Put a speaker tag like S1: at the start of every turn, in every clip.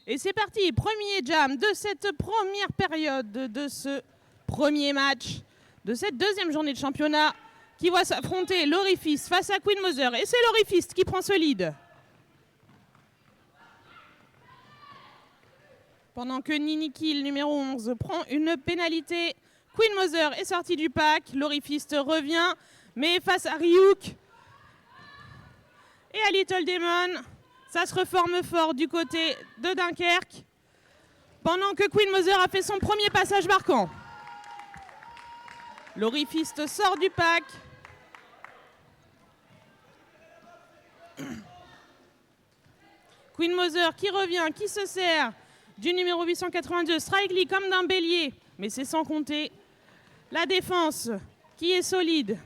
S1: Et c'est parti, premier jam de cette première période, de ce premier match, de cette deuxième journée de championnat qui voit s'affronter l'Orifist face à Queen Mother. Et c'est l'Orifist qui prend ce lead. Pendant que Niniki, le numéro 11, prend une pénalité, Queen Mother est sortie du pack, l'Orifist revient, mais face à Ryuk et à Little Demon, ça se reforme fort du côté de Dunkerque, pendant que Queen Mother a fait son premier passage marquant. L'Orifist sort du pack. Queen Mother qui revient, qui se sert du numéro 882, Strike Lee comme d'un bélier, mais c'est sans compter la défense qui est solide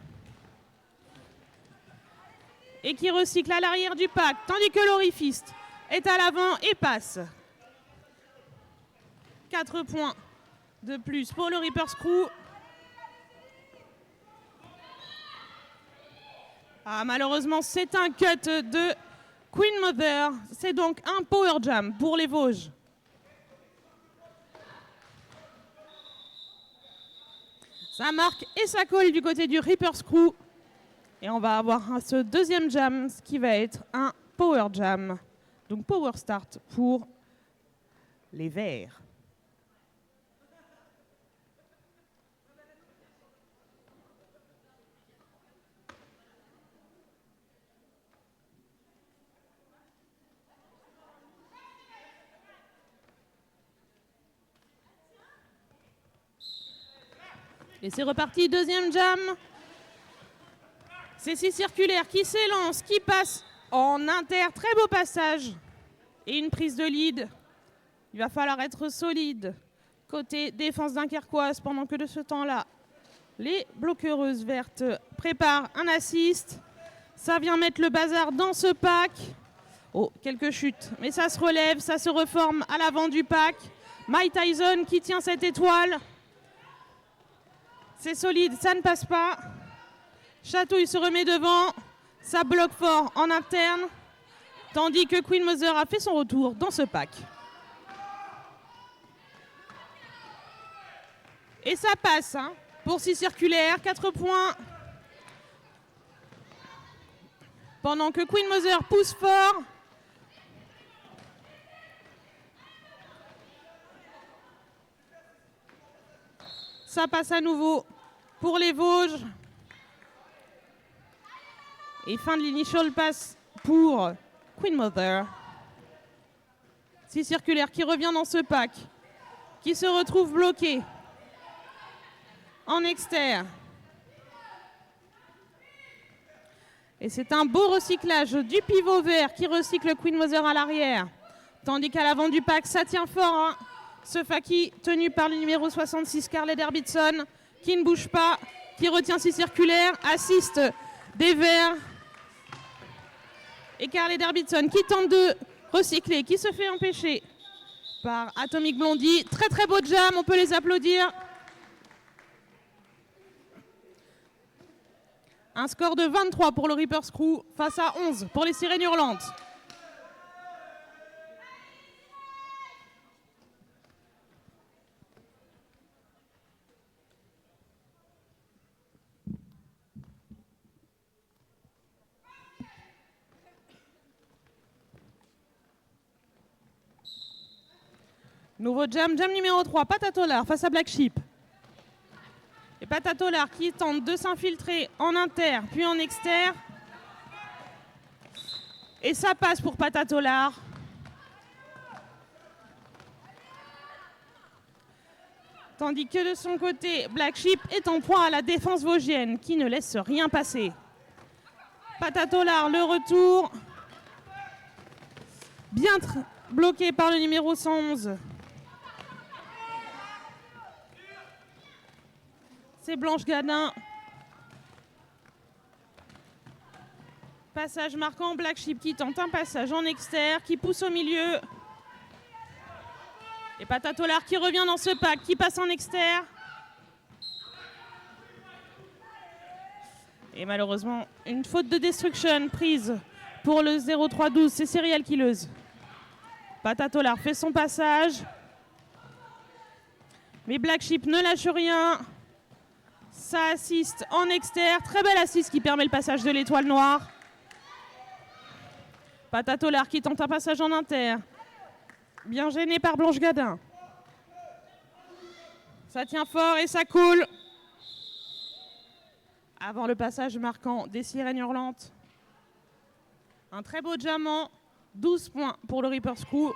S1: et qui recycle à l'arrière du pack, tandis que l'Orifist est à l'avant et passe. 4 points de plus pour le Reaper's Crew. Ah, malheureusement, c'est un cut de Queen Mother. C'est donc un power jam pour les Vosges. Ça marque et ça colle du côté du Reaper's Crew. Et on va avoir ce deuxième jam, ce qui va être un power jam. Donc power start pour les Verts. Et c'est reparti, deuxième jam. C'est 6 circulaires qui s'élance, qui passe en inter. Très beau passage. Et une prise de lead. Il va falloir être solide côté défense dunkerquoise pendant que de ce temps-là, les bloqueuses vertes préparent un assist. Ça vient mettre le bazar dans ce pack. Oh, quelques chutes. Mais ça se relève, ça se reforme à l'avant du pack. Mike Tyson qui tient cette étoile. C'est solide, ça ne passe pas. Chatouille se remet devant. Ça bloque fort en interne. Tandis que Queen Mother a fait son retour dans ce pack. Et ça passe hein, pour 6 circulaires, 4 points. Pendant que Queen Mother pousse fort. Ça passe à nouveau pour les Vosges. Et fin de l'initial pass pour Queen Mother. 6 circulaires qui revient dans ce pack. Qui se retrouve bloqué en externe. Et c'est un beau recyclage du pivot vert qui recycle Queen Mother à l'arrière. Tandis qu'à l'avant du pack, ça tient fort. Hein. Ce Faki tenu par le numéro 66, Carly Derbitson, qui ne bouge pas, qui retient 6 circulaires, assiste des Verts. Et Carly Derbitson qui tente de recycler, qui se fait empêcher par Atomic Blondie. Très très beau jam, on peut les applaudir. Un score de 23 pour le Reaper's Crew face à 11 pour les Sirènes Hurlantes. Nouveau jam, jam numéro 3, Patatolar face à Black Sheep. Et Patatolar qui tente de s'infiltrer en inter, puis en externe. Et ça passe pour Patatolar. Tandis que de son côté, Black Sheep est en proie à la défense vosgienne qui ne laisse rien passer. Patatolar, le retour. Bien bloqué par le numéro 111. C'est Blanche Gadin. Passage marquant, Black Sheep qui tente un passage en externe, qui pousse au milieu. Et Patatolar qui revient dans ce pack, qui passe en externe. Et malheureusement, une faute de destruction prise pour le 0312, c'est Serial Killeuse. Patatolar fait son passage. Mais Black Sheep ne lâche rien. Ça assiste en externe. Très belle assiste qui permet le passage de l'étoile noire. Patatolar qui tente un passage en inter. Bien gêné par Blanche Gadin. Ça tient fort et ça coule. Avant le passage marquant des sirènes hurlantes. Un très beau diamant. 12 points pour le Reaper's Crew.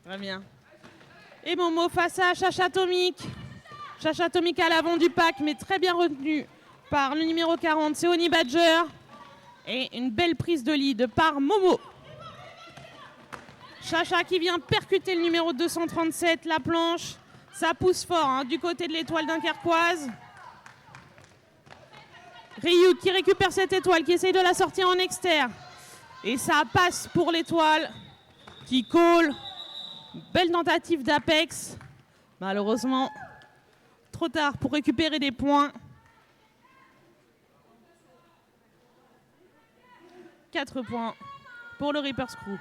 S1: Très bien. Et Momo face à Chacha Atomic. Chacha Atomic à l'avant du pack, mais très bien retenu par le numéro 40, c'est Honey Badger. Et une belle prise de lead par Momo. Chacha qui vient percuter le numéro 237, la planche. Ça pousse fort du côté de l'étoile dunkerquoise. Ryuk qui récupère cette étoile, qui essaye de la sortir en externe. Et ça passe pour l'étoile qui colle. Belle tentative d'Apex. Malheureusement, trop tard pour récupérer des points. 4 points pour le Reaper's Crew.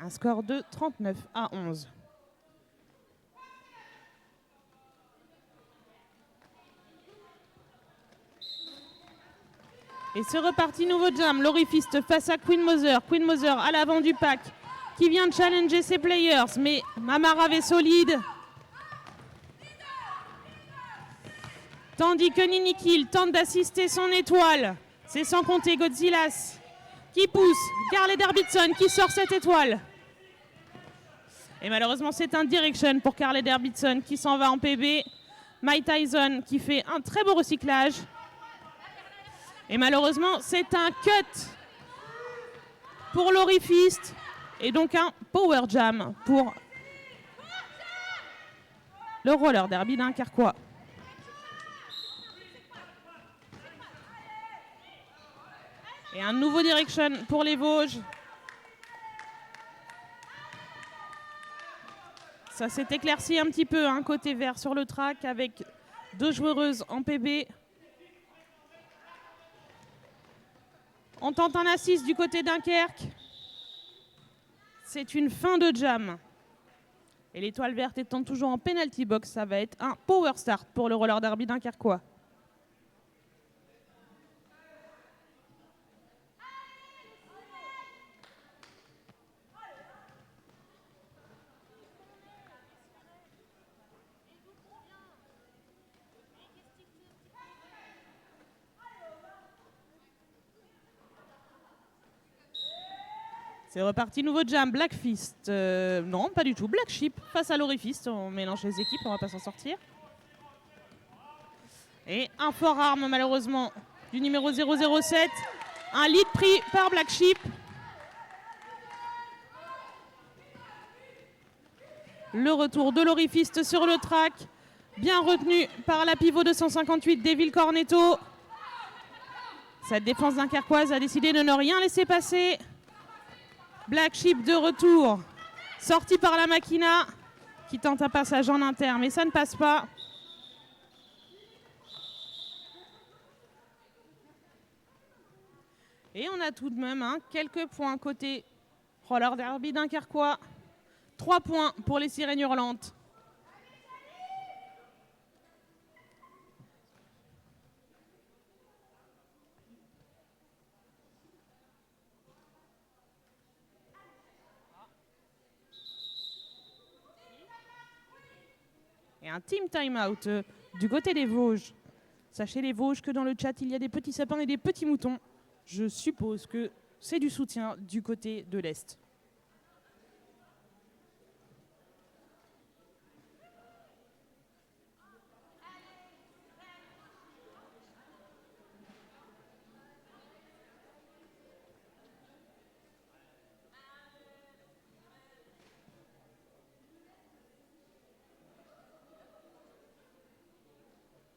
S1: Un score de 39-11. Et c'est reparti, nouveau jam. L'Orifiste face à Queen Mother. Queen Mother à l'avant du pack qui vient de challenger ses players. Mais Mamarav est solide. Tandis que Nini Kill tente d'assister son étoile. C'est sans compter Godzillas qui pousse. Carly Derbitson qui sort cette étoile. Et malheureusement, c'est un direction pour Carly Derbitson qui s'en va en PB. Mike Tyson qui fait un très beau recyclage. Et malheureusement, c'est un cut pour l'Orifiste. Et donc un power jam pour le roller derby dunkerquois. Et un nouveau direction pour les Vosges. Ça s'est éclairci un petit peu, côté vert sur le track avec 2 joueuses en PB. On tente un assist du côté Dunkerque. C'est une fin de jam. Et l'étoile verte étant toujours en penalty box, ça va être un power start pour le roller derby dunkerquois. C'est reparti, nouveau jam, Black Fist. Non, pas du tout. Black Sheep face à l'Orifiste. On mélange les équipes, on va pas s'en sortir. Et un fort arme, malheureusement, du numéro 007. Un lead pris par Black Sheep. Le retour de l'Orifiste sur le track. Bien retenu par la pivot 258 Devil Cornetto. Cette défense dunkerquoise a décidé de ne rien laisser passer. Black Sheep de retour, sorti par la Machina, qui tente un passage en inter, mais ça ne passe pas. Et on a tout de même quelques points côté roller derby dunkerquois. 3 points pour les sirènes hurlantes. Et un team time-out du côté des Vosges. Sachez les Vosges que dans le chat, il y a des petits sapins et des petits moutons. Je suppose que c'est du soutien du côté de l'Est.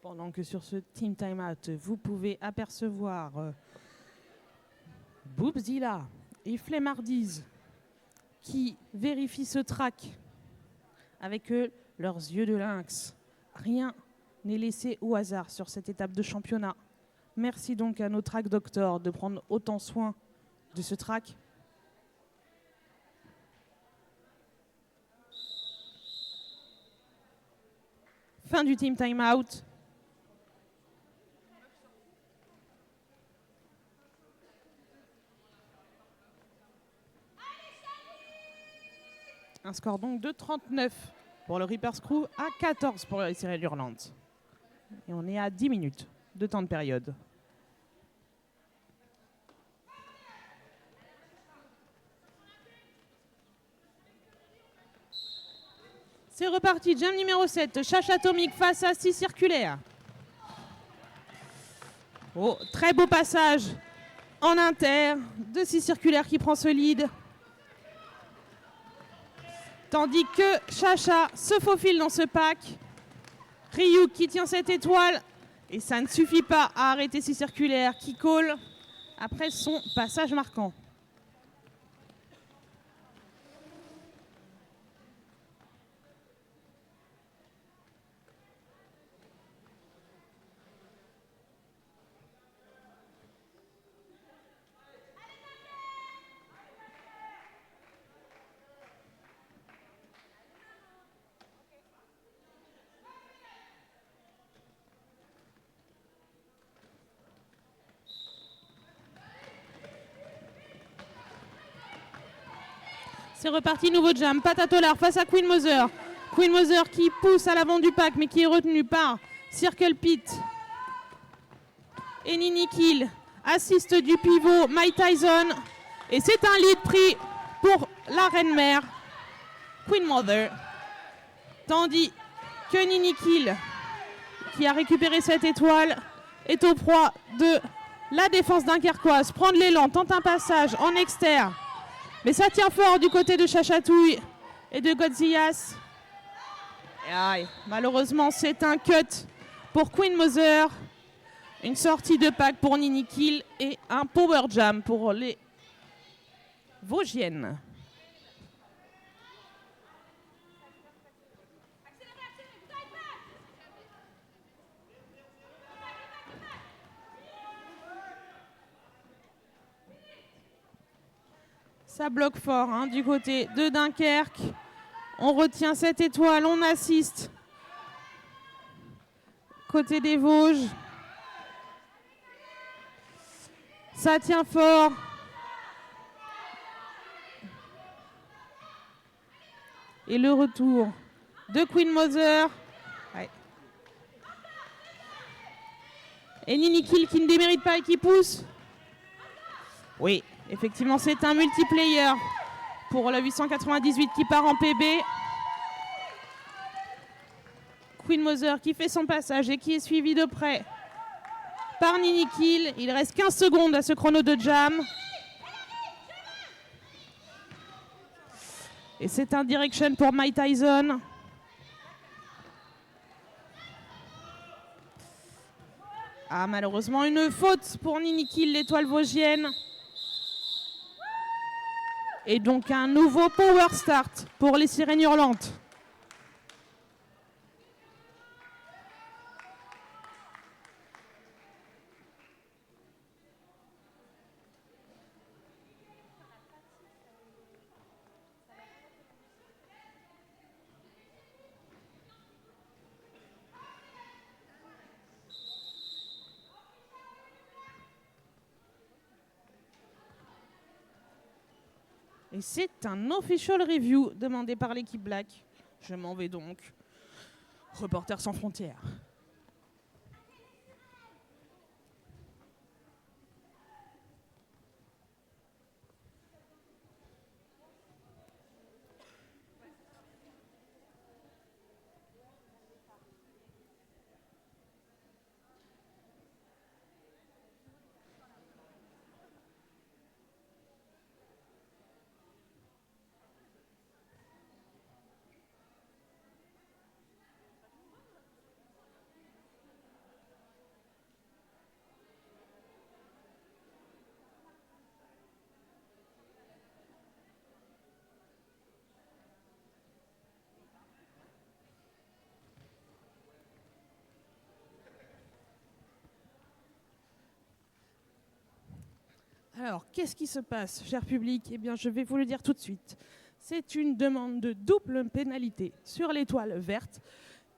S1: Pendant que sur ce Team Time Out, vous pouvez apercevoir Boobzilla et Flemmardiz qui vérifient ce track avec leurs yeux de lynx. Rien n'est laissé au hasard sur cette étape de championnat. Merci donc à nos track doctors de prendre autant soin de ce track. Fin du Team Time Out. Un score donc de 39 pour le Reaper's Crew, à 14 pour les Sirènes Hurlantes. Et on est à 10 minutes de temps de période. C'est reparti, jam numéro 7, Chacha Atomique face à 6 circulaires. Oh, très beau passage en inter de 6 circulaires qui prend ce lead. Tandis que Chacha se faufile dans ce pack. Ryuk qui tient cette étoile. Et ça ne suffit pas à arrêter ces circulaires qui call après son passage marquant. C'est reparti, nouveau jam. Patatolar face à Queen Mother. Queen Mother qui pousse à l'avant du pack mais qui est retenu par Circle Pit. Et Nini Kill assiste du pivot Mike Tyson. Et c'est un lead pris pour la reine mère, Queen Mother. Tandis que Nini Kill, qui a récupéré cette étoile, est au proie de la défense dunkerquoise. Prendre l'élan, tente un passage en externe. Mais ça tient fort du côté de Chachatouille et de Godzillas. Et aïe, malheureusement, c'est un cut pour Queen Mother. Une sortie de pack pour Nini Kill et un power jam pour les Vosgiennes. Ça bloque fort hein, du côté de Dunkerque. On retient cette étoile, on assiste. Côté des Vosges. Ça tient fort. Et le retour de Queen Mother. Ouais. Et Nini Kill qui ne démérite pas et qui pousse. Oui. Effectivement, c'est un multiplayer pour le 898 qui part en PB. Queen Mother qui fait son passage et qui est suivi de près par Nini Kill. Il reste 15 secondes à ce chrono de jam. Et c'est un direction pour Mike Tyson. Ah, malheureusement, une faute pour Nini Kill, l'étoile vosgienne. Et donc un nouveau power start pour les Sirènes Hurlantes. Et c'est un official review demandé par l'équipe Black. Je m'en vais donc. Reporters sans frontières. Alors, qu'est-ce qui se passe, cher public? Eh bien, je vais vous le dire tout de suite. C'est une demande de double pénalité sur l'étoile verte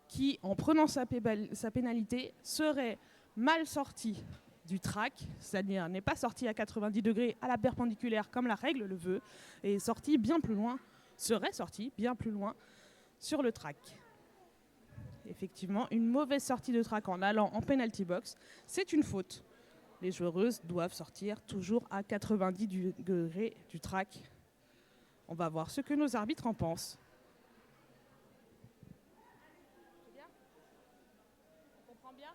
S1: qui, en prenant sa pénalité, serait mal sortie du track, c'est-à-dire n'est pas sortie à 90 degrés à la perpendiculaire comme la règle le veut, et sortie bien plus loin, serait sortie bien plus loin sur le track. Effectivement, une mauvaise sortie de track en allant en penalty box, c'est une faute. Les joueuses doivent sortir toujours à 90 degrés du track. On va voir ce que nos arbitres en pensent. C'est bien? On comprend bien?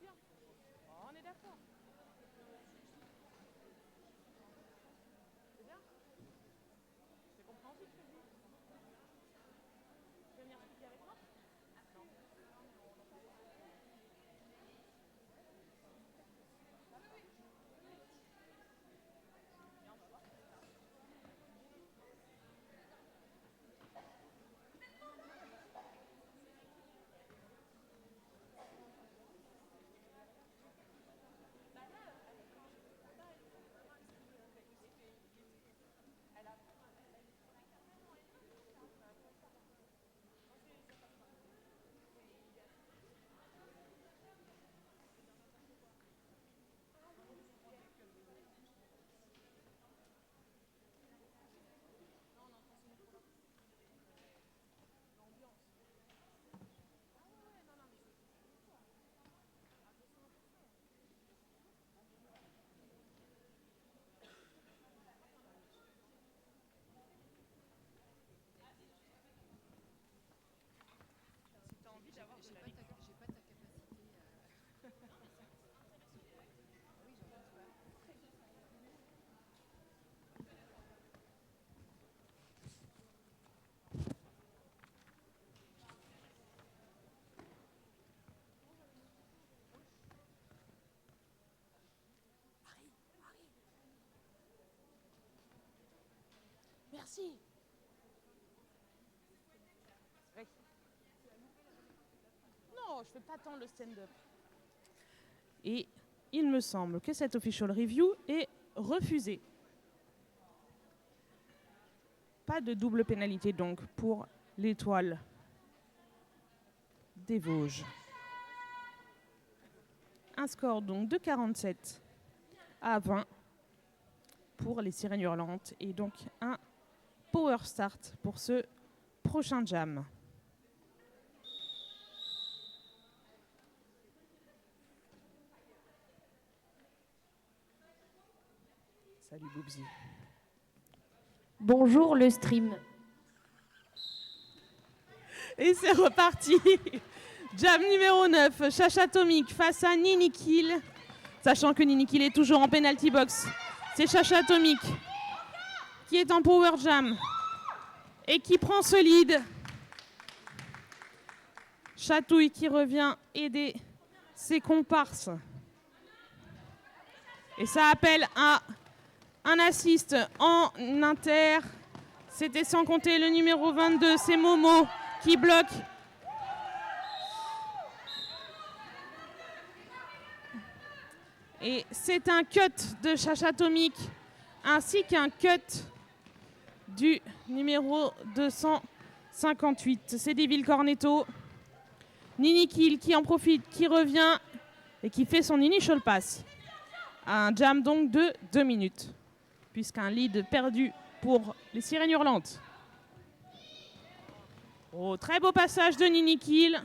S1: Bien. Oh, on est d'accord. C'est bien? C'est compréhensible ce que je dis? Tu veux venir expliquer avec moi? Non. Merci. Oui. Non, je ne fais pas tant le stand-up. Et il me semble que cette official review est refusée. Pas de double pénalité donc pour l'étoile des Vosges. Un score donc de 47 à 20 pour les Sirènes Hurlantes et donc un power start pour ce prochain jam. Salut Boubzi.
S2: Bonjour le stream.
S1: Et c'est reparti. Jam numéro 9, Chacha Atomic face à Nini Kill. Sachant que Nini Kill est toujours en penalty box. C'est Chacha Atomic qui est en power jam et qui prend ce lead. Chatouille qui revient aider ses comparses. Et ça appelle à un assist en inter. C'était sans compter le numéro 22, c'est Momo qui bloque. Et c'est un cut de Chacha Atomic ainsi qu'un cut du numéro 258. C'est Devil Cornetto. Nini Kill qui en profite, qui revient et qui fait son initial pass. Un jam donc de 2 minutes, puisqu'un lead perdu pour les Sirènes Hurlantes. Oh, très beau passage de Nini Kill.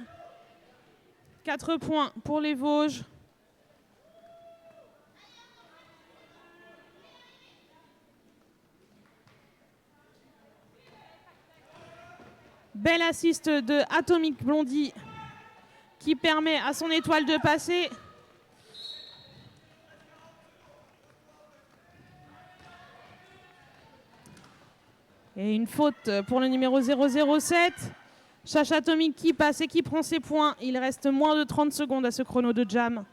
S1: 4 points pour les Vosges. Bel assist de Atomic Blondie qui permet à son étoile de passer. Et une faute pour le numéro 007. Chacha Atomic qui passe et qui prend ses points. Il reste moins de 30 secondes à ce chrono de jam.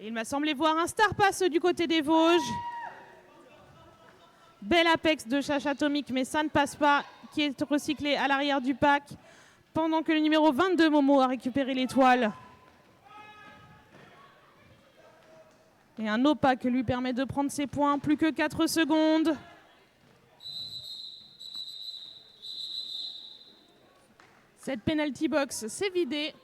S1: Et il m'a semblé voir un star pass du côté des Vosges. Bel apex de Chacha Atomic, mais ça ne passe pas, qui est recyclé à l'arrière du pack pendant que le numéro 22, Momo, a récupéré l'étoile. Et un opaque lui permet de prendre ses points. Plus que 4 secondes. Cette penalty box s'est vidée.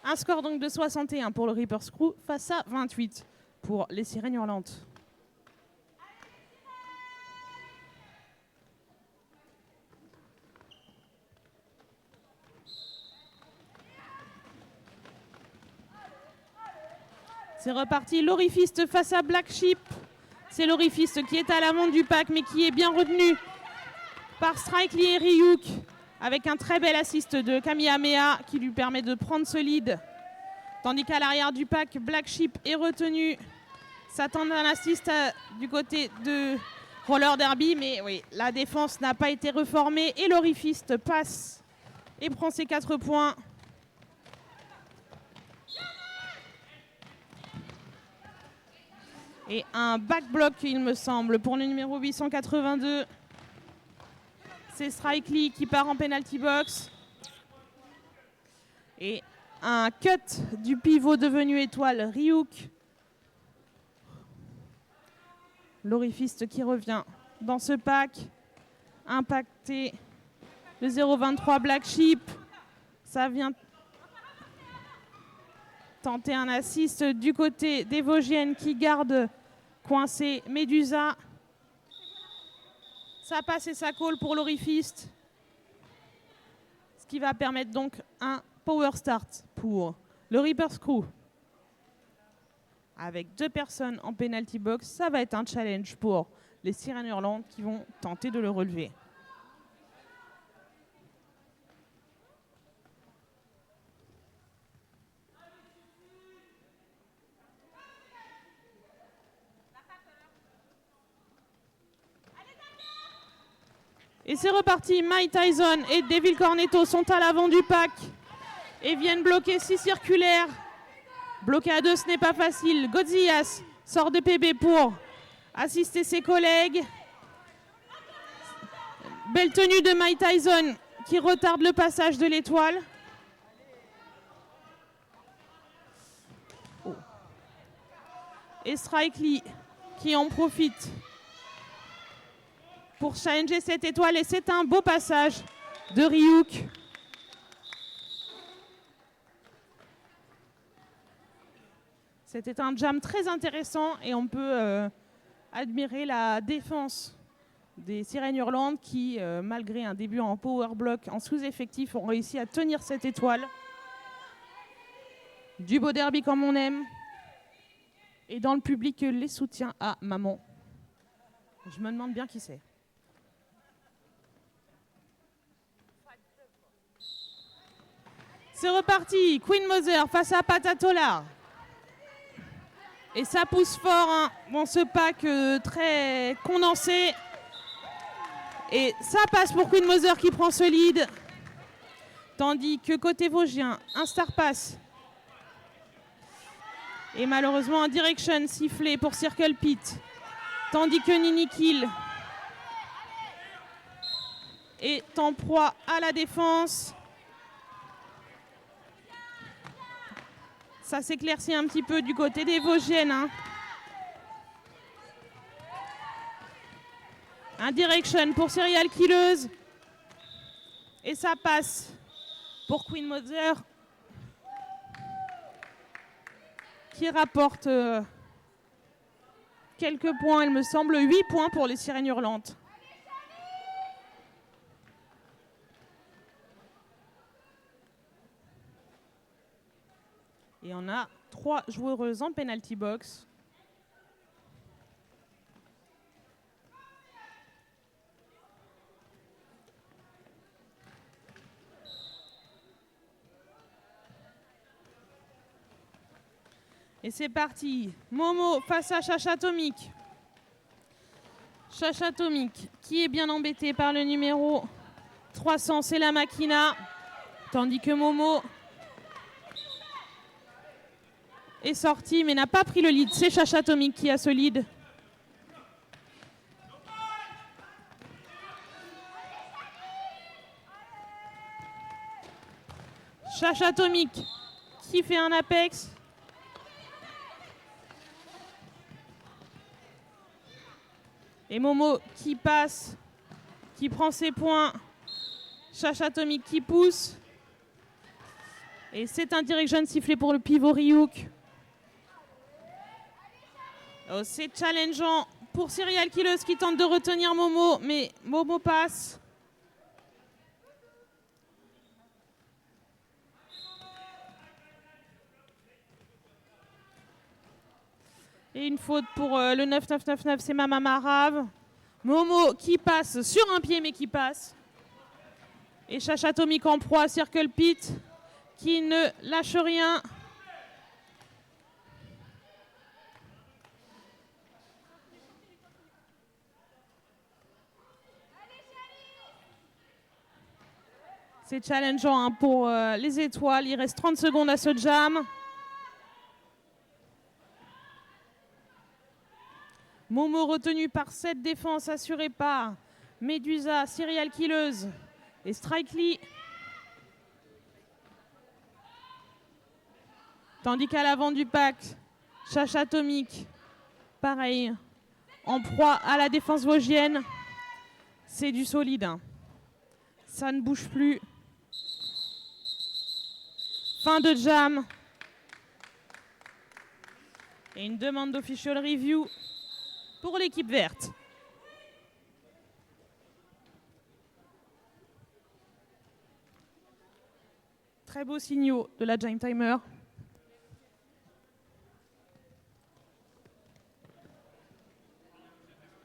S1: Un score donc de 61 pour le Reaper's Crew face à 28 pour les Sirènes Hurlantes. C'est reparti, l'Orifiste face à Black Sheep. C'est l'Orifiste qui est à l'avant du pack mais qui est bien retenu par Strikely et Ryuk avec un très bel assist de Kamehameha qui lui permet de prendre ce lead. Tandis qu'à l'arrière du pack, Black Sheep est retenu. S'attend à un assist du côté de Roller Derby, mais oui, la défense n'a pas été reformée et l'Orifiste passe et prend ses 4 points. Et un back block, il me semble, pour le numéro 882. C'est Strikely qui part en penalty box. Et un cut du pivot devenu étoile, Ryuk. L'Orifiste qui revient dans ce pack. Impacté. Le 0,23 Black Sheep. Ça vient tenter un assist du côté des Vosgiennes qui garde coincé Medusa. Ça passe et ça colle pour l'Orifiste. Ce qui va permettre donc un power start pour le Reaper's Crew. Avec 2 personnes en penalty box, ça va être un challenge pour les Sirènes Hurlantes qui vont tenter de le relever. Et c'est reparti, Mike Tyson et Devil Cornetto sont à l'avant du pack et viennent bloquer 6 circulaires. Bloquer à 2, ce n'est pas facile. Godzillas sort de PB pour assister ses collègues. Belle tenue de Mike Tyson qui retarde le passage de l'étoile. Oh. Et Strikely qui en profite pour challenger cette étoile. Et c'est un beau passage de Ryuk. C'était un jam très intéressant et on peut admirer la défense des Sirènes Hurlantes qui, malgré un début en power block, en sous-effectif, ont réussi à tenir cette étoile. Du beau derby comme on aime. Et dans le public, les soutiens à maman. Je me demande bien qui c'est. C'est reparti, Queen Mother face à Patatola. Et ça pousse fort hein, dans ce pack très condensé. Et ça passe pour Queen Mother qui prend ce lead. Tandis que côté Vosgien, un star pass. Et malheureusement un direction sifflé pour Circle Pit. Tandis que Nini Kill est en proie à la défense. Ça s'éclaircit un petit peu du côté des Vosgiennes. Hein. Un direction pour Serial Killeuse. Et ça passe pour Queen Mother. Qui rapporte quelques points, il me semble. 8 points pour les Sirènes Hurlantes. Et on a 3 joueuses en penalty box. Et c'est parti. Momo face à Chacha Atomic. Chacha Atomic qui est bien embêté par le numéro 300, c'est la Machina. Tandis que Momo est sorti mais n'a pas pris le lead. C'est Chacha Atomic qui a ce lead. Chacha Atomic qui fait un apex. Et Momo qui passe, qui prend ses points. Chacha Atomic qui pousse. Et c'est un direction sifflé pour le pivot Ryuk. Oh, c'est challengeant pour Serial Killers qui tente de retenir Momo, mais Momo passe. Et une faute pour le 9999, c'est Mama Marav. Momo qui passe sur un pied, mais qui passe. Et Chacha Atomic en proie, Circle Pit, qui ne lâche rien. C'est challengeant hein, pour les étoiles. Il reste 30 secondes à ce jam. Momo retenu par cette défense assurée par Medusa, Serial Killers et Strike Lee. Tandis qu'à l'avant du pack, Chacha Atomic, pareil, en proie à la défense vosgienne. C'est du solide. Hein. Ça ne bouge plus. Fin de jam. Et une demande d'official review pour l'équipe verte. Très beaux signaux de la Giant Timer.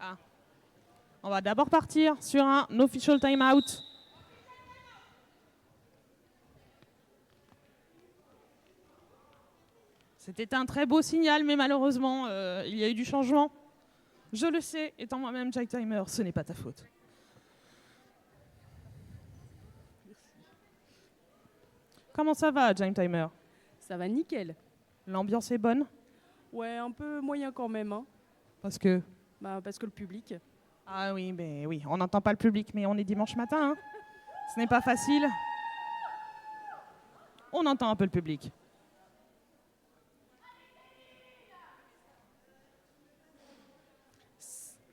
S1: Ah. On va d'abord partir sur un official timeout. C'était un très beau signal, mais malheureusement, il y a eu du changement. Je le sais, étant moi-même Giant Timer, ce n'est pas ta faute. Comment ça va, Giant Timer?
S2: Ça va nickel.
S1: L'ambiance est bonne?
S2: Ouais, un peu moyen quand même. Hein.
S1: Parce que?
S2: Parce que le public.
S1: Ah oui, mais oui, on n'entend pas le public, mais on est dimanche matin. Hein. Ce n'est pas facile. On entend un peu le public.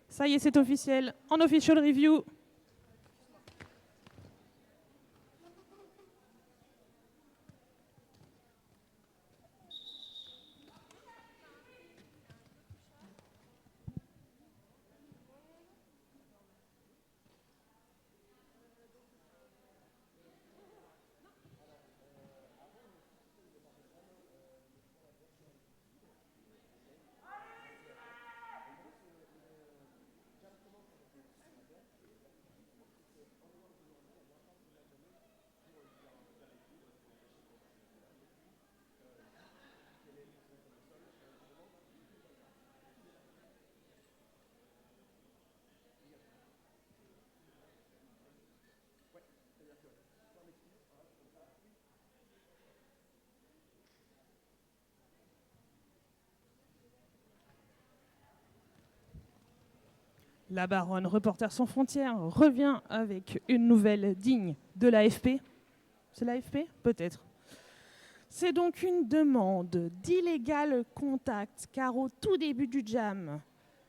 S1: Ça y est, c'est officiel. En official review. La baronne Reporters sans frontières revient avec une nouvelle digne de l'AFP. C'est l'AFP? Peut-être. C'est donc une demande d'illégal contact, car au tout début du jam,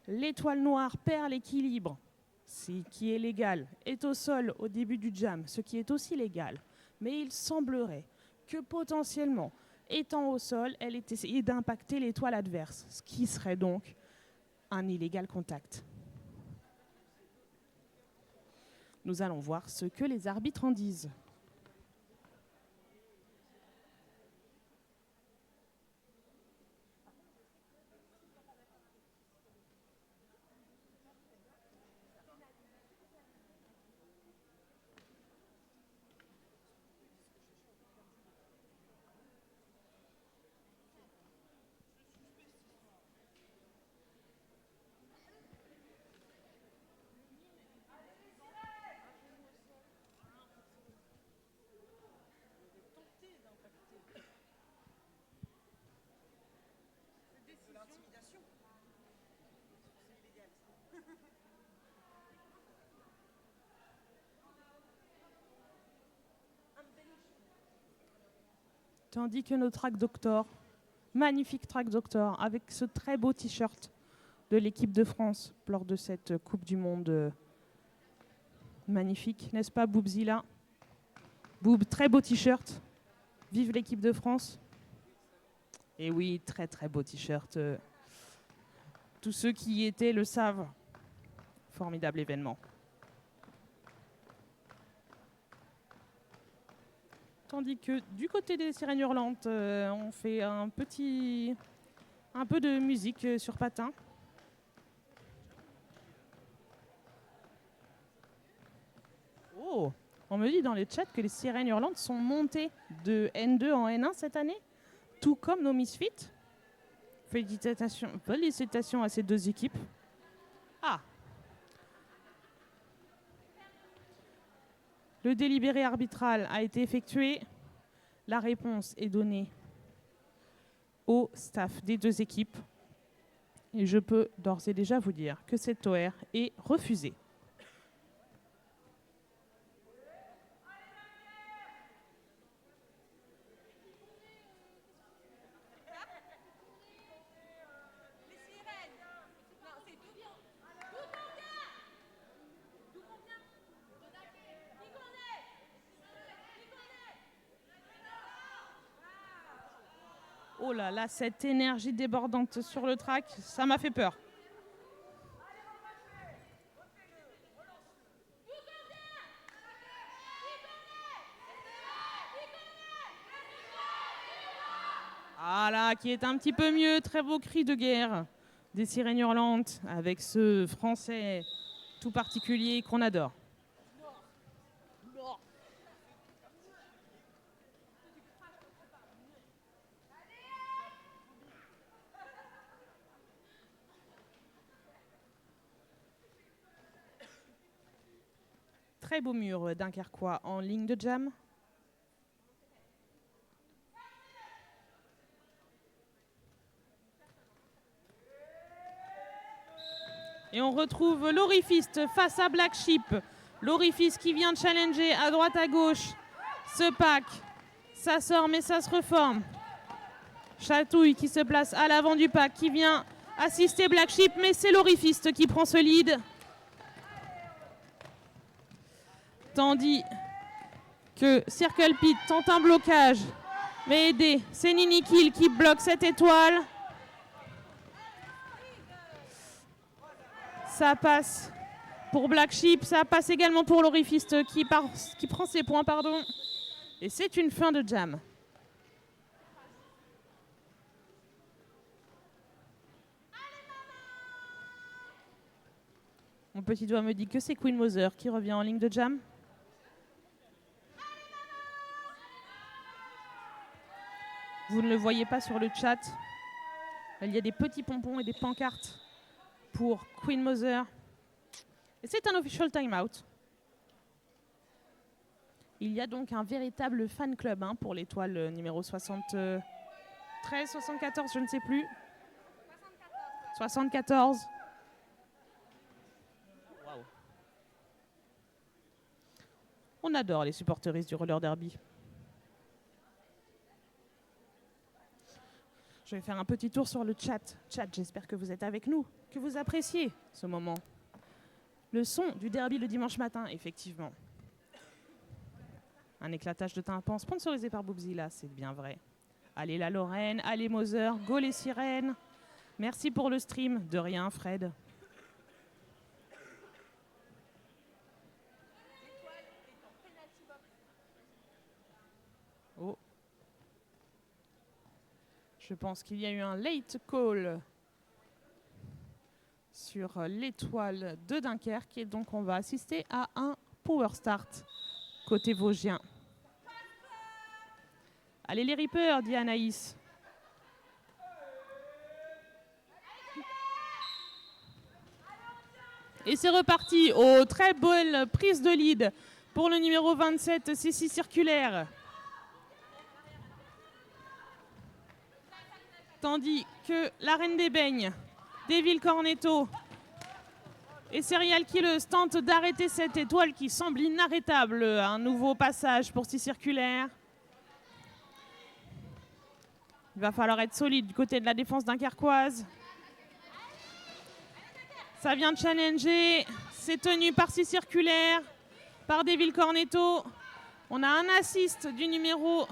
S1: l'étoile noire perd l'équilibre, ce qui est légal, est au sol au début du jam, ce qui est aussi légal. Mais il semblerait que potentiellement, étant au sol, elle ait essayé d'impacter l'étoile adverse, ce qui serait donc un illégal contact. Nous allons voir ce que les arbitres en disent. Tandis que nos track doctor, magnifique track doctor, avec ce très beau t-shirt de l'équipe de France lors de cette Coupe du Monde magnifique, n'est-ce pas Boubzilla? Boub, très beau t-shirt. Vive l'équipe de France. Et oui, très très beau t-shirt. Tous ceux qui y étaient le savent. Formidable événement. Tandis que du côté des Sirènes Hurlantes, on fait un peu de musique sur patin. Oh, on me dit dans le chat que les Sirènes Hurlantes sont montées de N2 en N1 cette année, tout comme nos Misfits. Félicitations à ces deux équipes. Ah. Le délibéré arbitral a été effectué. La réponse est donnée au staff des deux équipes. Et je peux d'ores et déjà vous dire que cet OR est refusé. Oh là là, cette énergie débordante sur le track, ça m'a fait peur. Ah là, qui est un petit peu mieux, très beau cri de guerre des Sirènes Hurlantes avec ce français tout particulier qu'on adore. Très beau mur dunkerquois en ligne de jam. Et on retrouve l'Orifiste face à Black Sheep. L'Orifiste qui vient de challenger à droite à gauche ce pack. Ça sort mais ça se reforme. Chatouille qui se place à l'avant du pack, qui vient assister Black Sheep, mais c'est l'Orifiste qui prend ce lead. Tandis que Circle Pit tente un blocage, mais aidé, c'est Nini Kill qui bloque cette étoile. Ça passe pour Black Sheep, ça passe également pour l'Orifiste qui prend ses points, pardon. Et c'est une fin de jam. Mon petit doigt me dit que c'est Queen Mother qui revient en ligne de jam. Vous ne le voyez pas sur le chat. Il y a des petits pompons et des pancartes pour Queen Mother. Et c'est un official timeout. Il y a donc un véritable fan club pour l'étoile numéro 73, 74, je ne sais plus. 74. Wow. On adore les supporteristes du roller derby. Je vais faire un petit tour sur le chat. Chat, j'espère que vous êtes avec nous, que vous appréciez ce moment. Le son du derby le dimanche matin, effectivement. Un éclatage de tympan sponsorisé par Boubzilla, c'est bien vrai. Allez la Lorraine, allez Mother, go les Sirènes. Merci pour le stream, de rien Fred. Oh. Je pense qu'il y a eu un late call sur l'étoile de Dunkerque et donc on va assister à un power start côté vosgien. Allez les Reapers, dit Anaïs. Et c'est reparti. Oh, très belle prise de lead pour le numéro 27, Cécile Circulaire. Tandis que la Reine des Beignes, Devil Cornetto et Serial Killers tentent d'arrêter cette étoile qui semble inarrêtable. Un nouveau passage pour 6 circulaires. Il va falloir être solide du côté de la défense dunkerquoise. Ça vient de challenger. C'est tenu par 6 circulaires, par Devil Cornetto. On a un assist du numéro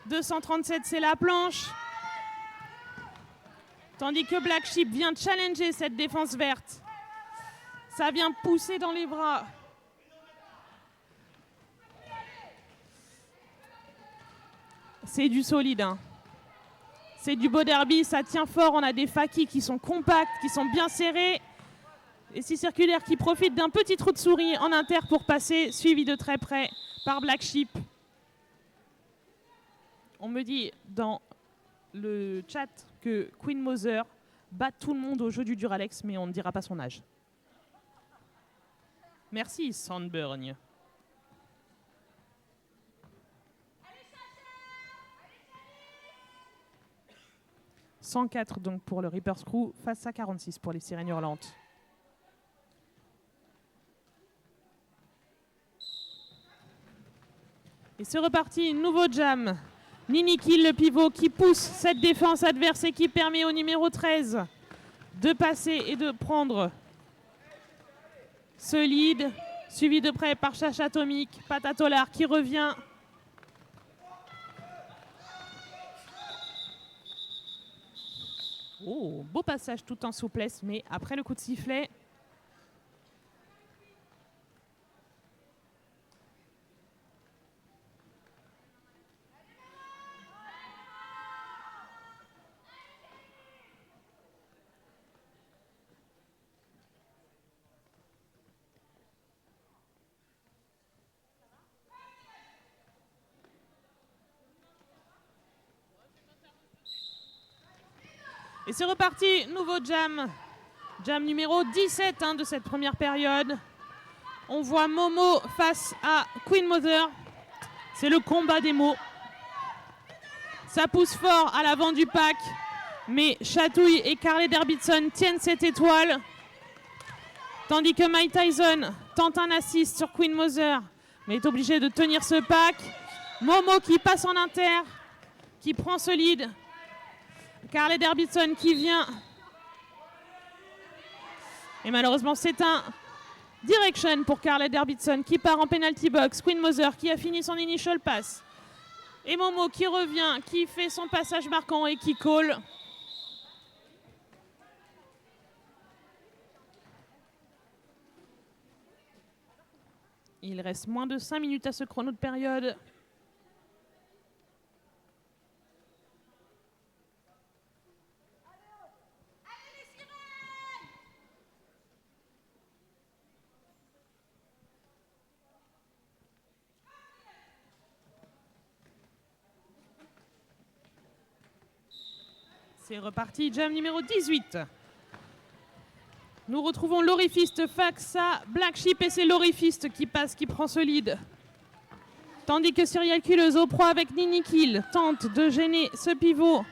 S1: 237, c'est la planche. Tandis que Black Sheep vient challenger cette défense verte. Ça vient pousser dans les bras. C'est du solide. Hein. C'est du beau derby, ça tient fort. On a des fakis qui sont compacts, qui sont bien serrés. Et 6 circulaires qui profitent d'un petit trou de souris en inter pour passer, suivi de très près par Black Sheep. On me dit dans le chat que Queen Mother bat tout le monde au jeu du Duralex, mais on ne dira pas son âge. Merci Sandburn. « 104 donc pour le Reaper's Crew face à 46 pour les Sirènes Hurlantes. Et c'est reparti, nouveau jam. Nini Kill, le pivot, qui pousse cette défense adverse et qui permet au numéro 13 de passer et de prendre ce lead. Suivi de près par Chacha Atomique, Patatolar qui revient. Oh, beau passage tout en souplesse, mais après le coup de sifflet. Et c'est reparti, nouveau jam. Jam numéro 17 de cette première période. On voit Momo face à Queen Mother. C'est le combat des mots. Ça pousse fort à l'avant du pack. Mais Chatouille et Carly Davidson tiennent cette étoile. Tandis que Mike Tyson tente un assist sur Queen Mother. Mais est obligé de tenir ce pack. Momo qui passe en inter. Qui prend ce lead. Carly Davidson qui vient. Et malheureusement, c'est un direction pour Carly Davidson qui part en penalty box. Queen Mother qui a fini son initial pass. Et Momo qui revient, qui fait son passage marquant et qui call. Il reste moins de 5 minutes à ce chrono de période. C'est reparti, jam numéro 18. Nous retrouvons l'Orifist face à Black Sheep et c'est l'Orifist qui passe, qui prend ce lead. Tandis que Serial Killers au proie avec Nini Kill tente de gêner ce pivot.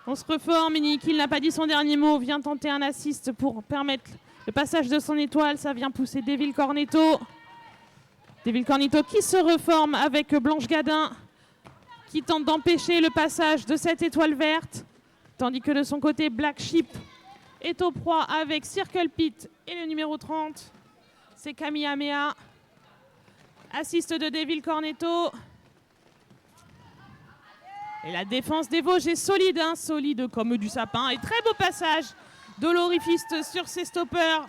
S1: On se reforme, Nini Kill n'a pas dit son dernier mot, vient tenter un assist pour permettre le passage de son étoile. Ça vient pousser Devil Cornetto. Devil Cornetto qui se reforme avec Blanche Gadin qui tente d'empêcher le passage de cette étoile verte. Tandis que de son côté, Black Sheep est au proie avec Circle Pit et le numéro 30. C'est Kamehameha. Assist de Devil Cornetto. Et la défense des Vosges est solide, solide comme du sapin. Et très beau passage de l'Orifist sur ses stoppers.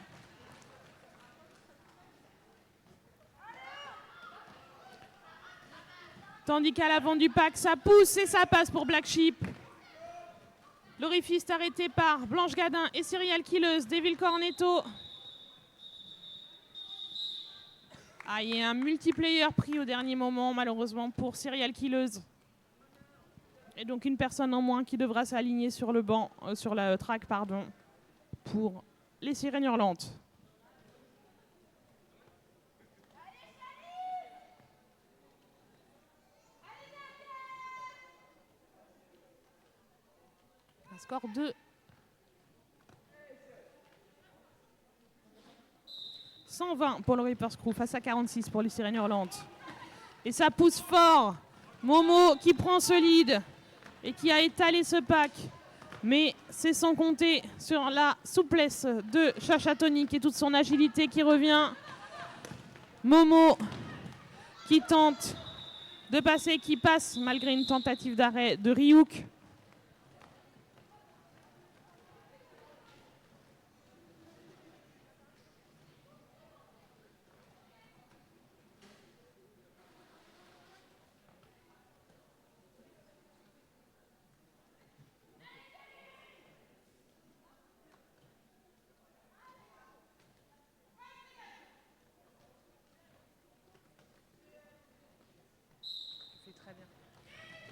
S1: Tandis qu'à l'avant du pack, ça pousse et ça passe pour Black Sheep. L'Orifist arrêté par Blanche Gadin et Serial Killers, Devil Cornetto. Ah, il y a un multiplayer pris au dernier moment, malheureusement, pour Serial Killers. Et donc une personne en moins qui devra s'aligner sur le banc, sur la track, pardon, pour les Sirènes Hurlantes. Score 2. 120 pour le Reaper's Crew face à 46 pour les Sirènes Hurlantes. Et ça pousse fort. Momo qui prend ce lead et qui a étalé ce pack. Mais c'est sans compter sur la souplesse de Chacha Tonic et toute son agilité qui revient. Momo qui tente de passer, qui passe malgré une tentative d'arrêt de Ryuk.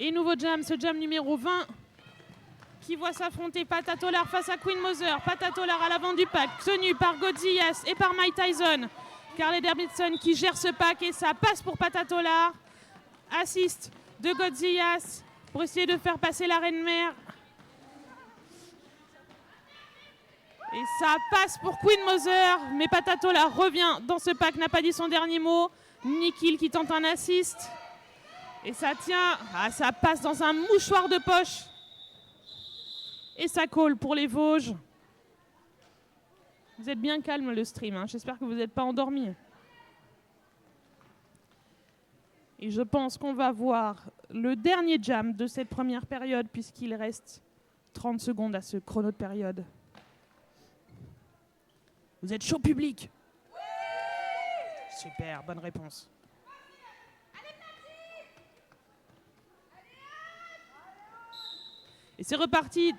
S1: Et nouveau jam, ce jam numéro 20 qui voit s'affronter Patatolar face à Queen Mother. Patatolar à l'avant du pack, tenu par Godzillas et par Mike Tyson. Carly Davidson qui gère ce pack et ça passe pour Patatolar. Assist de Godzillas pour essayer de faire passer la reine mère. Et ça passe pour Queen Mother, mais Patatolar revient dans ce pack, n'a pas dit son dernier mot. Nikhil qui tente un assist. Et ça tient, ça passe dans un mouchoir de poche. Et ça colle pour les Vosges. Vous êtes bien calme le stream, hein. J'espère que vous n'êtes pas endormis. Et je pense qu'on va voir le dernier jam de cette première période puisqu'il reste 30 secondes à ce chrono de période. Vous êtes chaud public? Super, bonne réponse. Et c'est reparti,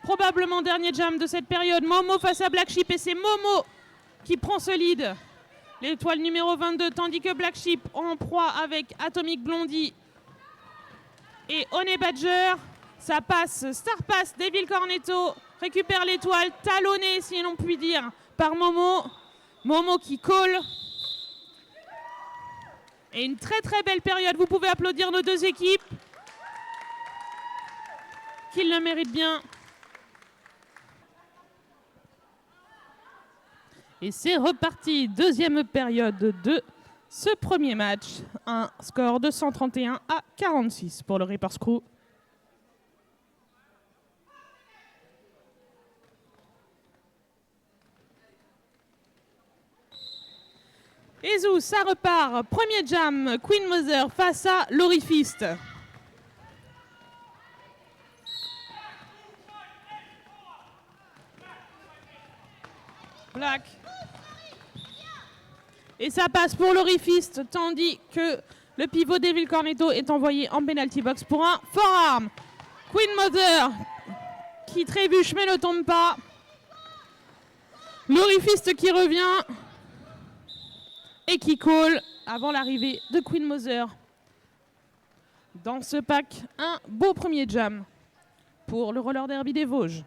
S1: probablement dernier jam de cette période. Momo face à Black Sheep et c'est Momo qui prend ce lead. L'étoile numéro 22, tandis que Black Sheep en proie avec Atomic Blondie et Honey Badger. Ça passe, Star Pass, Devil Cornetto récupère l'étoile, talonnée si l'on peut dire par Momo. Momo qui colle. Et une très très belle période, vous pouvez applaudir nos deux équipes. Qu'ils le méritent bien. Et c'est reparti, deuxième période de ce premier match. Un score de 131 à 46 pour le Reaper's Crew. Et Zou, ça repart. Premier jam, Queen Mother face à l'Orifist. Black. Et ça passe pour l'Orifist, tandis que le pivot Devil Cornetto est envoyé en penalty box pour un forearm. Queen Mother qui trébuche mais ne tombe pas. L'Orifist qui revient et qui call avant l'arrivée de Queen Mother. Dans ce pack, un beau premier jam pour le roller derby des Vosges.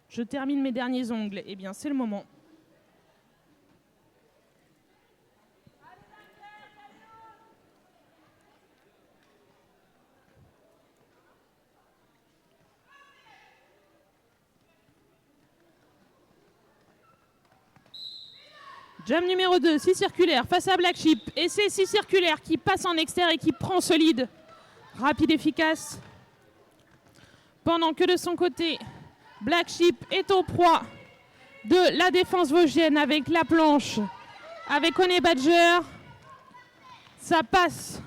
S1: Je termine mes derniers ongles. Eh bien, c'est le moment. Jam numéro 2, 6 circulaires face à Black Sheep. Et c'est 6 circulaires qui passe en extérieur et qui prend ce lead. Rapide, efficace. Pendant que de son côté, Black Sheep est au proie de la défense vosgienne avec la planche, avec Honey Badger. Ça passe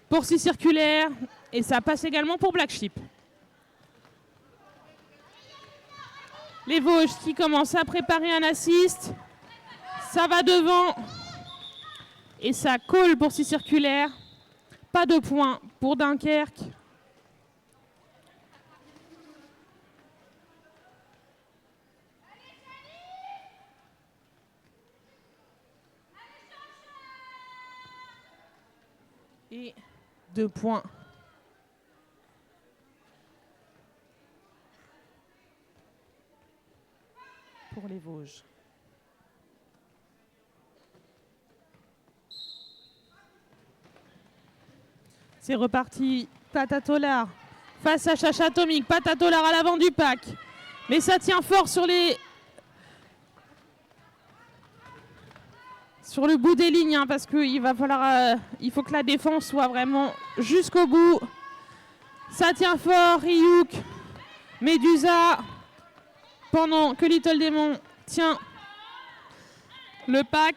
S1: pour 6 circulaires et ça passe également pour Black Sheep. Les Vosges qui commencent à préparer un assist. Ça va devant et ça colle pour 6 circulaires. Pas de points pour Dunkerque. Et 2 points pour les Vosges. C'est reparti, Patatolar face à Chacha Atomic. Patatolar à l'avant du pack. Mais ça tient fort sur le bout des lignes, hein, parce qu'il va falloir, il faut que la défense soit vraiment jusqu'au bout. Ça tient fort, Ryuk, Medusa, pendant que Little Demon tient le pack.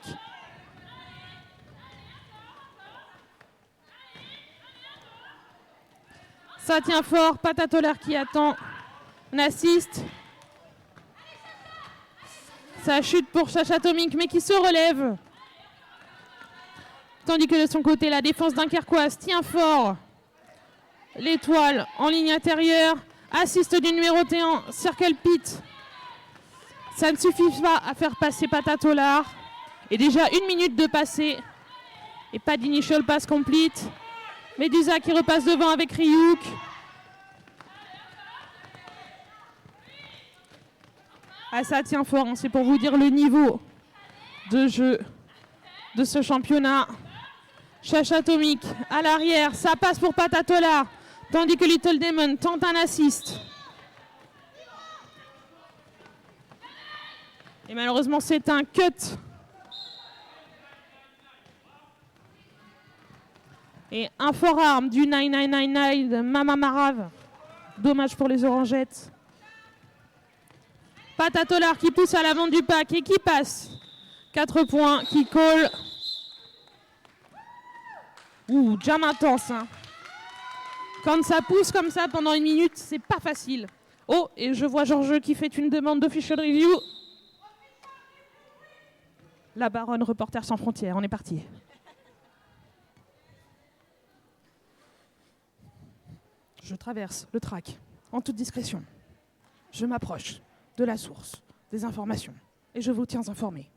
S1: Ça tient fort, Patatolar qui attend un assist. Ça chute pour Chacha Atomic, mais qui se relève. Tandis que de son côté, la défense dunkerquoise tient fort. L'étoile en ligne intérieure. Assist du numéro 1, Circle Pit. Ça ne suffit pas à faire passer Patatolar. Et déjà 1 minute de passé. Et pas d'initial pass complete. Medusa qui repasse devant avec Ryuk. Ah, ça tient fort, hein. C'est pour vous dire le niveau de jeu de ce championnat. Chacha Atomic à l'arrière, ça passe pour Patatolar. Tandis que Little Demon tente un assist. Et malheureusement, c'est un cut. Et un forearm du 9999 de Mama Marav. Dommage pour les Orangettes. Patatolar qui pousse à l'avant du pack et qui passe. 4 points qui colle. Ouh, jam intense. Hein. Quand ça pousse comme ça pendant 1 minute, c'est pas facile. Oh, et je vois Georges qui fait une demande d'official review. La baronne Reporter sans frontières, on est parti. Je traverse le track en toute discrétion. Je m'approche de la source des informations et je vous tiens informés.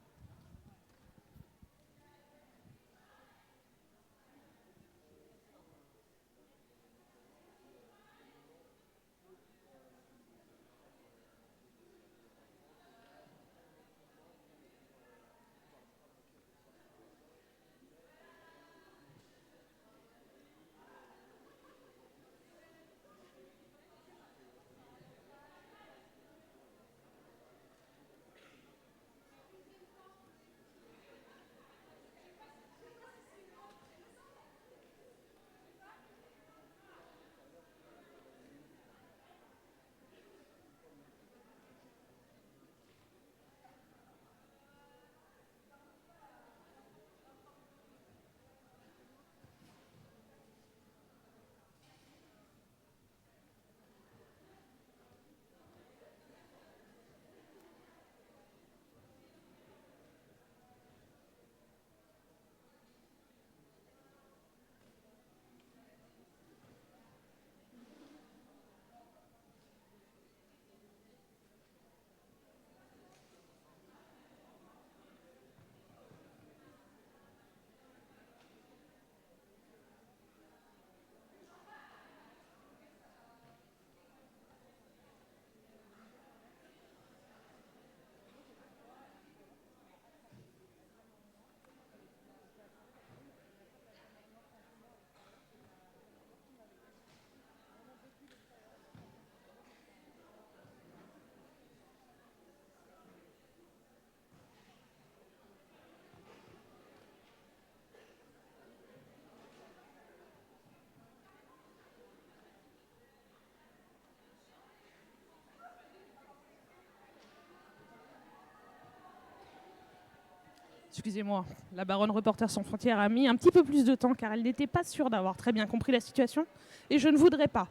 S1: Excusez-moi, la baronne Reporter sans frontières a mis un petit peu plus de temps car elle n'était pas sûre d'avoir très bien compris la situation et je ne voudrais pas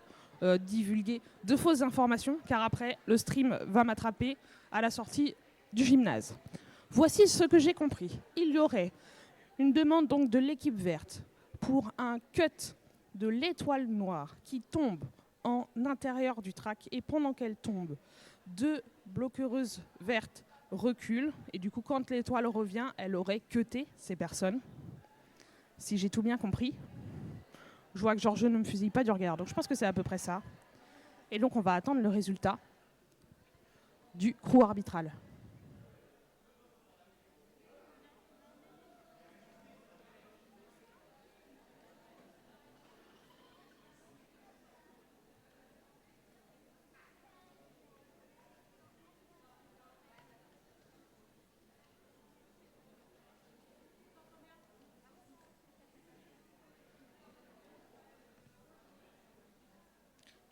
S1: divulguer de fausses informations car après le stream va m'attraper à la sortie du gymnase. Voici ce que j'ai compris. Il y aurait une demande donc de l'équipe verte pour un cut de l'étoile noire qui tombe en intérieur du track et pendant qu'elle tombe, 2 bloqueuses vertes recule et du coup quand l'étoile revient elle aurait cuté ces personnes si j'ai tout bien compris. Je vois que Georges ne me fusille pas du regard donc je pense que c'est à peu près ça et donc on va attendre le résultat du crew arbitral.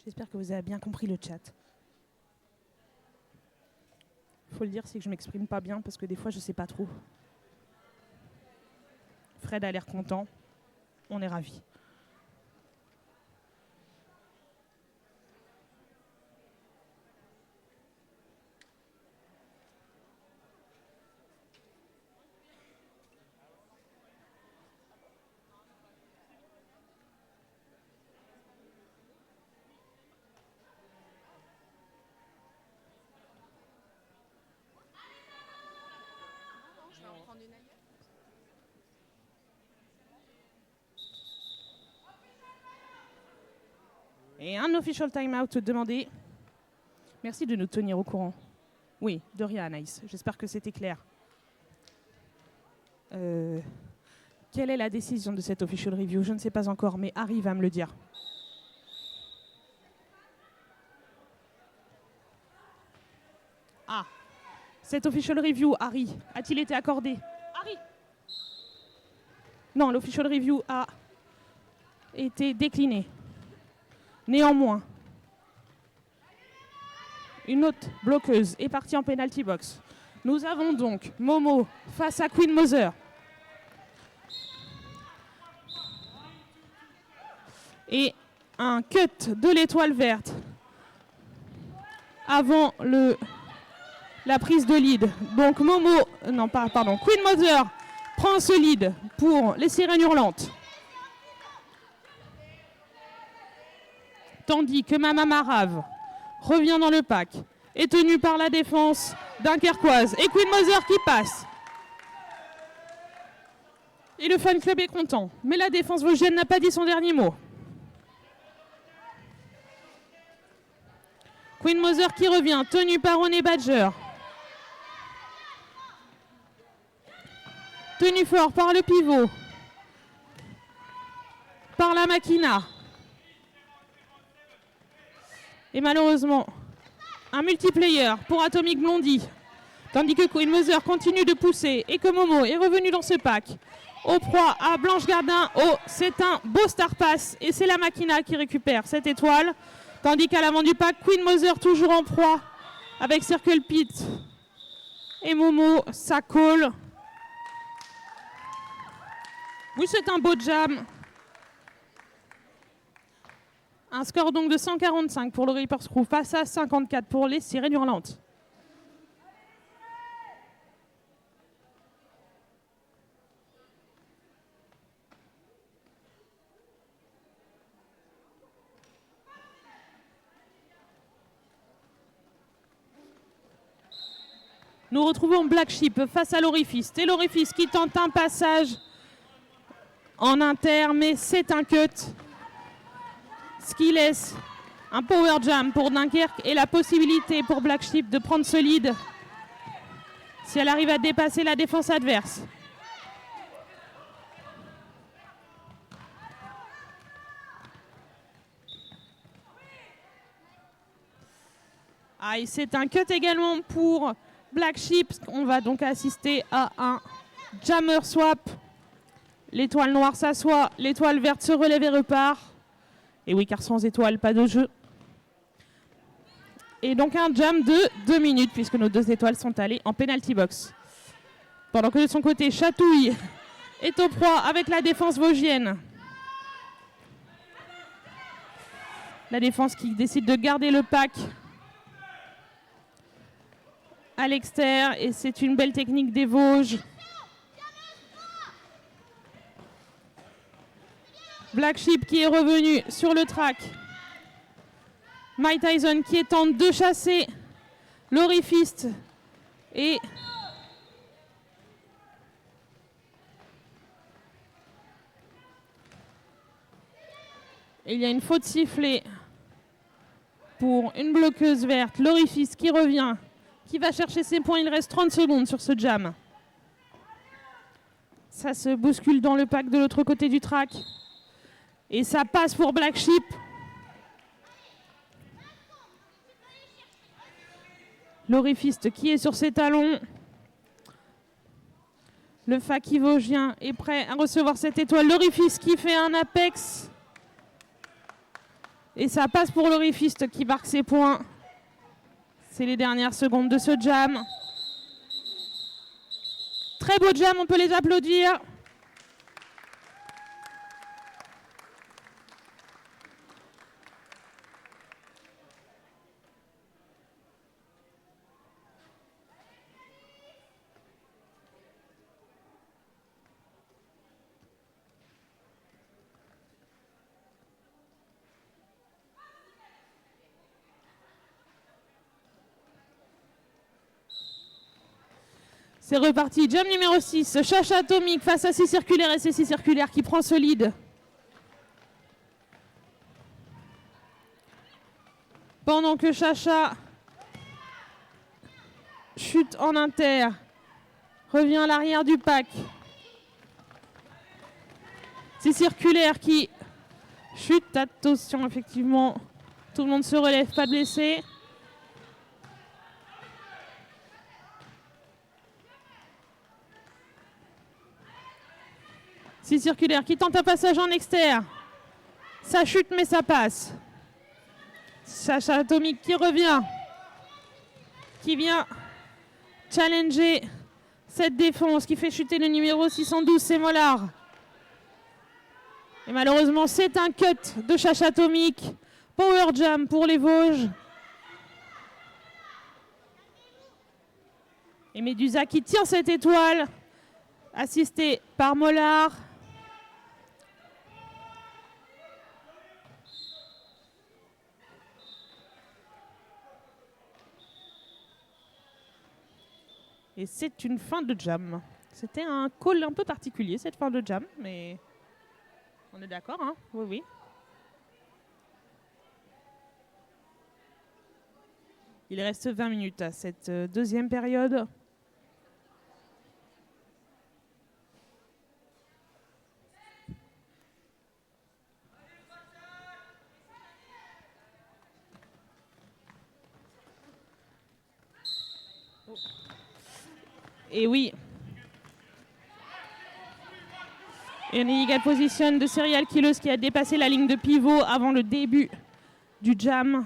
S1: J'espère que vous avez bien compris le chat. Faut le dire, c'est que je m'exprime pas bien parce que des fois je sais pas trop. Fred a l'air content. On est ravis. Et un official timeout demandé. Merci de nous tenir au courant. Oui, de rien, Anaïs. J'espère que c'était clair. Quelle est la décision de cette official review? Je ne sais pas encore, mais Harry va me le dire. Ah, cette official review, Harry, a-t-il été accordé? Harry? Non, l'official review a été décliné. Néanmoins, une autre bloqueuse est partie en penalty box. Nous avons donc Momo face à Queen Mother. Et un cut de l'étoile verte avant la prise de lead. Donc Queen Mother prend ce lead pour les sirènes hurlantes. Tandis que Mama Marave revient dans le pack, est tenue par la défense dunkerquoise. Et Queen Mother qui passe. Et le fan club est content. Mais la défense vosgienne n'a pas dit son dernier mot. Queen Mother qui revient, tenue par René Badger. Tenue fort par le pivot. Par la Machina. Et malheureusement, un multiplayer pour Atomic Blondie. Tandis que Queen Mother continue de pousser et que Momo est revenu dans ce pack. Au proie à Blanche Gardin. Oh, c'est un beau star pass. Et c'est la Machina qui récupère cette étoile. Tandis qu'à l'avant du pack, Queen Mother toujours en proie avec Circle Pit. Et Momo, ça colle. Oui, c'est un beau jam. Un score donc de 145 pour le Reaper's Crew face à 54 pour les Sirènes Hurlantes. Nous retrouvons Black Sheep face à l'Orifice. Et l'Orifice qui tente un passage en inter, mais c'est un cut. Ce qui laisse un power jam pour Dunkerque et la possibilité pour Black Sheep de prendre ce lead si elle arrive à dépasser la défense adverse. Ah, et c'est un cut également pour Black Sheep. On va donc assister à un jammer swap. L'étoile noire s'assoit, l'étoile verte se relève et repart. Et oui, car sans étoile, pas de jeu. Et donc un jam de 2 minutes, puisque nos 2 étoiles sont allées en penalty box. Pendant que de son côté, Chatouille est au proie avec la défense vosgienne. La défense qui décide de garder le pack à l'extérieur. Et c'est une belle technique des Vosges. Black Sheep qui est revenu sur le track. Mike Tyson qui tente de chasser l'Orifist. Et il y a une faute sifflée pour une bloqueuse verte. L'Orifist qui revient, qui va chercher ses points. Il reste 30 secondes sur ce jam. Ça se bouscule dans le pack de l'autre côté du track. Et ça passe pour Black Sheep. L'Orifiste qui est sur ses talons. Le Faki vosgien est prêt à recevoir cette étoile. L'Orifiste qui fait un apex. Et ça passe pour l'Orifiste qui marque ses points. C'est les dernières secondes de ce jam. Très beau jam, on peut les applaudir. C'est reparti, jam numéro 6, Chacha Atomique face à 6 circulaires et c'est 6 circulaires qui prend ce lead. Pendant que Chacha chute en inter, revient à l'arrière du pack. 6 circulaires qui chute, attention effectivement, tout le monde se relève, pas de blessés. Six circulaires qui tente un passage en externe. Ça chute mais ça passe. Chacha Atomique qui revient. Qui vient challenger cette défense qui fait chuter le numéro 612, c'est Mollard. Et malheureusement c'est un cut de Chacha Atomique. Power jam pour les Vosges. Et Médusa qui tire cette étoile. Assisté par Mollard. Et c'est une fin de jam. C'était un call un peu particulier, cette fin de jam, mais on est d'accord, hein? Oui, oui. Il reste 20 minutes à cette deuxième période. Et oui. Et une illegal position de Serial Killers qui a dépassé la ligne de pivot avant le début du jam.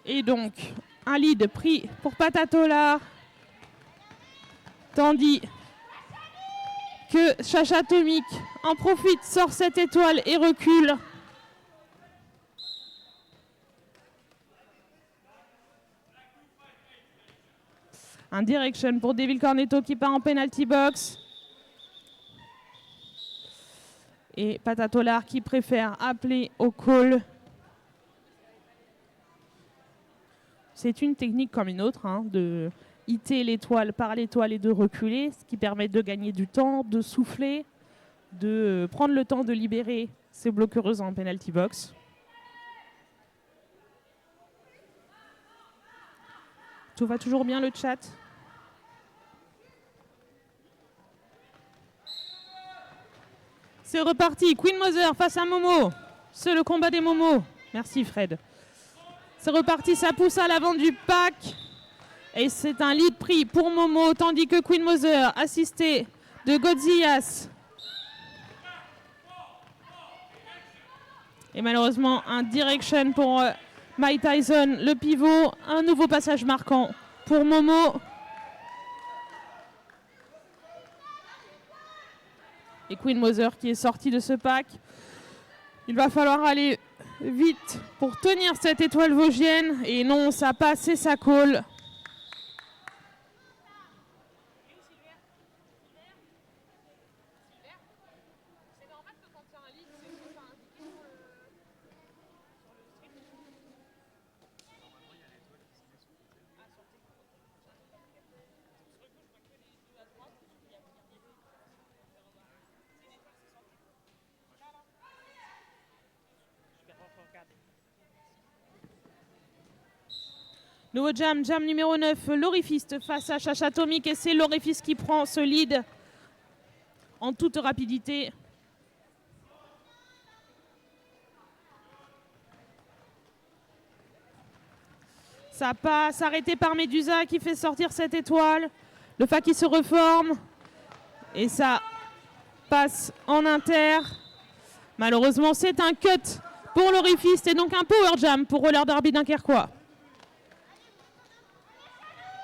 S1: Et donc, un lead pris pour Patatola. Tandis que Chacha Atomique en profite, sort cette étoile et recule. Un direction pour Devil Cornetto qui part en penalty box. Et Patatolar qui préfère appeler au call. C'est une technique comme une autre, hein, de hitter l'étoile par l'étoile et de reculer, ce qui permet de gagner du temps, de souffler, de prendre le temps de libérer ces bloqueuses en penalty box. Tout va toujours bien le chat? C'est reparti, Queen Mother face à Momo. C'est le combat des Momo. Merci Fred. C'est reparti, ça pousse à l'avant du pack. Et c'est un lead pris pour Momo, tandis que Queen Mother, assistée de Godzillas. Et malheureusement, un direction pour Mike Tyson, le pivot. Un nouveau passage marquant pour Momo. Et Queen Mother qui est sortie de ce pack. Il va falloir aller vite pour tenir cette étoile vosgienne. Et non, ça passe et ça colle. Nouveau jam, jam numéro 9, l'Orifiste face à Chacha Atomique et c'est l'Orifiste qui prend ce lead en toute rapidité. Ça passe, arrêté par Médusa qui fait sortir cette étoile. Le fa qui se reforme et ça passe en inter. Malheureusement, c'est un cut pour l'Orifiste et donc un power jam pour Roller Derby Dunkerquois.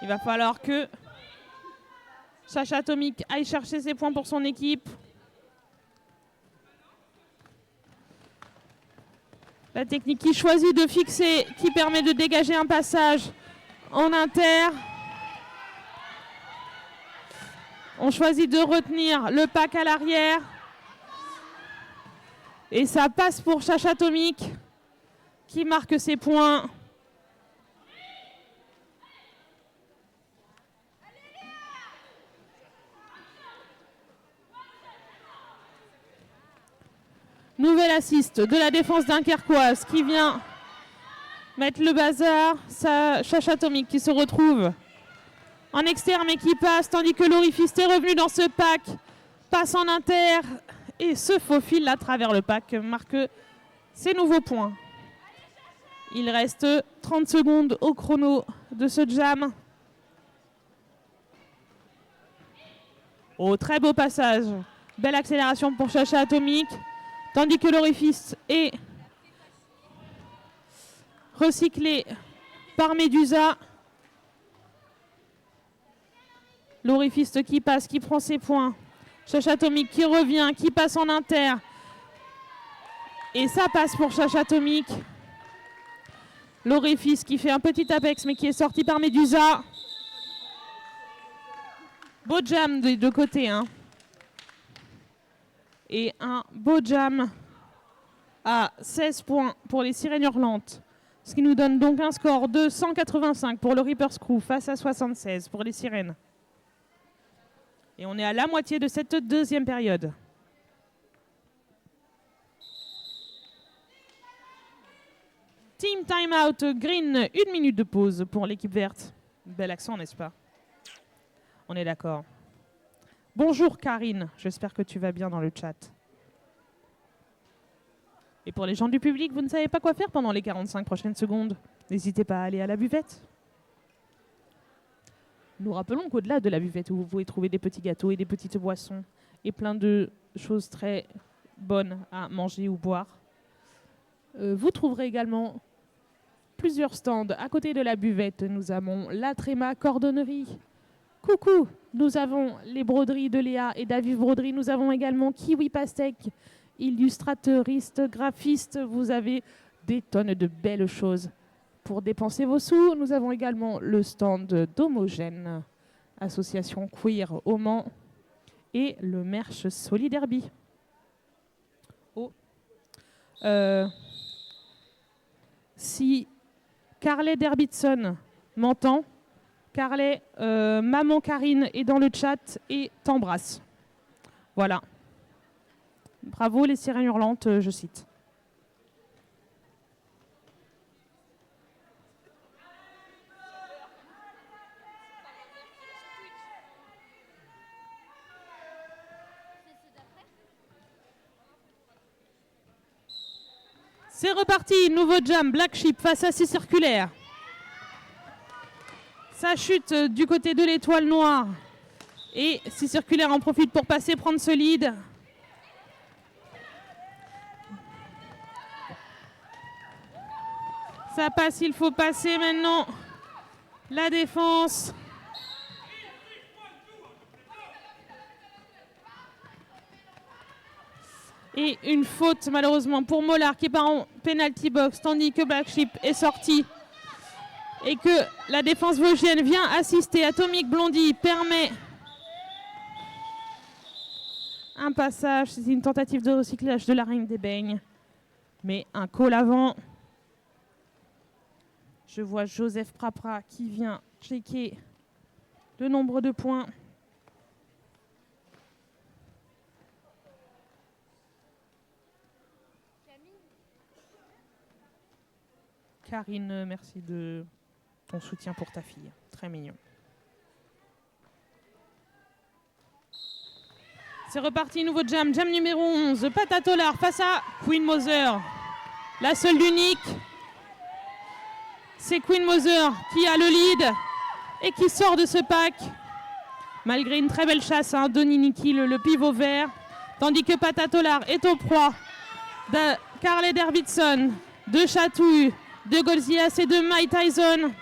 S1: Il va falloir que Chacha Atomic aille chercher ses points pour son équipe. La technique qui choisit de fixer, qui permet de dégager un passage en inter. On choisit de retenir le pack à l'arrière. Et ça passe pour Chacha Atomic qui marque ses points. Nouvel assist de la défense dunkerquoise qui vient mettre le bazar. Chacha Atomic qui se retrouve en externe mais qui passe, tandis que l'Orifiste est revenu dans ce pack, passe en inter et se faufile à travers le pack, marque ses nouveaux points. Il reste 30 secondes au chrono de ce jam. Oh, très beau passage. Belle accélération pour Chacha Atomic. Tandis que l'Orifiste est recyclé par Medusa. L'Orifiste qui passe, qui prend ses points. Chacha Atomic qui revient, qui passe en inter. Et ça passe pour Chacha Atomic. L'Orifiste qui fait un petit apex mais qui est sorti par Medusa. Beau jam des deux côtés, hein. Et un beau jam à 16 points pour les Sirènes Hurlantes. Ce qui nous donne donc un score de 185 pour le Reaper's Crew face à 76 pour les Sirènes. Et on est à la moitié de cette deuxième période. Team timeout green, 1 minute de pause pour l'équipe verte. Bel accent, n'est-ce pas? On est d'accord. Bonjour Karine, j'espère que tu vas bien dans le chat. Et pour les gens du public, vous ne savez pas quoi faire pendant les 45 prochaines secondes, n'hésitez pas à aller à la buvette. Nous rappelons qu'au-delà de la buvette, où vous pouvez trouver des petits gâteaux et des petites boissons et plein de choses très bonnes à manger ou boire, vous trouverez également plusieurs stands. À côté de la buvette, nous avons la Tréma Cordonnerie. Coucou, nous avons les broderies de Léa et d'Aviv Broderie. Nous avons également Kiwi Pastèque, illustrateuriste, graphiste. Vous avez des tonnes de belles choses pour dépenser vos sous. Nous avons également le stand d'Homogène, association queer au Mans, et le merch Soliderby. Oh. Si Carlet Derbitson m'entend, Carlet, maman Karine est dans le chat et t'embrasse. Voilà. Bravo les Sirènes Hurlantes, je cite. C'est reparti, nouveau jam, Black Sheep face à 6 circulaires. Ça chute du côté de l'étoile noire. Et 6 circulaires en profite pour passer, prendre ce lead. Ça passe, il faut passer maintenant. La défense. Et une faute malheureusement pour Mollard qui part en penalty box, tandis que Black Sheep est sorti. Et que la défense vosgienne vient assister. Atomic Blondie permet un passage. C'est une tentative de recyclage de la Reine des Beignes. Mais un call avant. Je vois Joseph Prapra qui vient checker le nombre de points. Karine, merci de ton soutien pour ta fille. Très mignon. C'est reparti, nouveau jam. Jam numéro 11. Patatolar face à Queen Mother. La seule l'unique. C'est Queen Mother qui a le lead et qui sort de ce pack. Malgré une très belle chasse, hein, Donny Niki, le pivot vert. Tandis que Patatolar est au proie d'un Carly Davidson, de Chatouille, de Golzias et de Mike Tyson.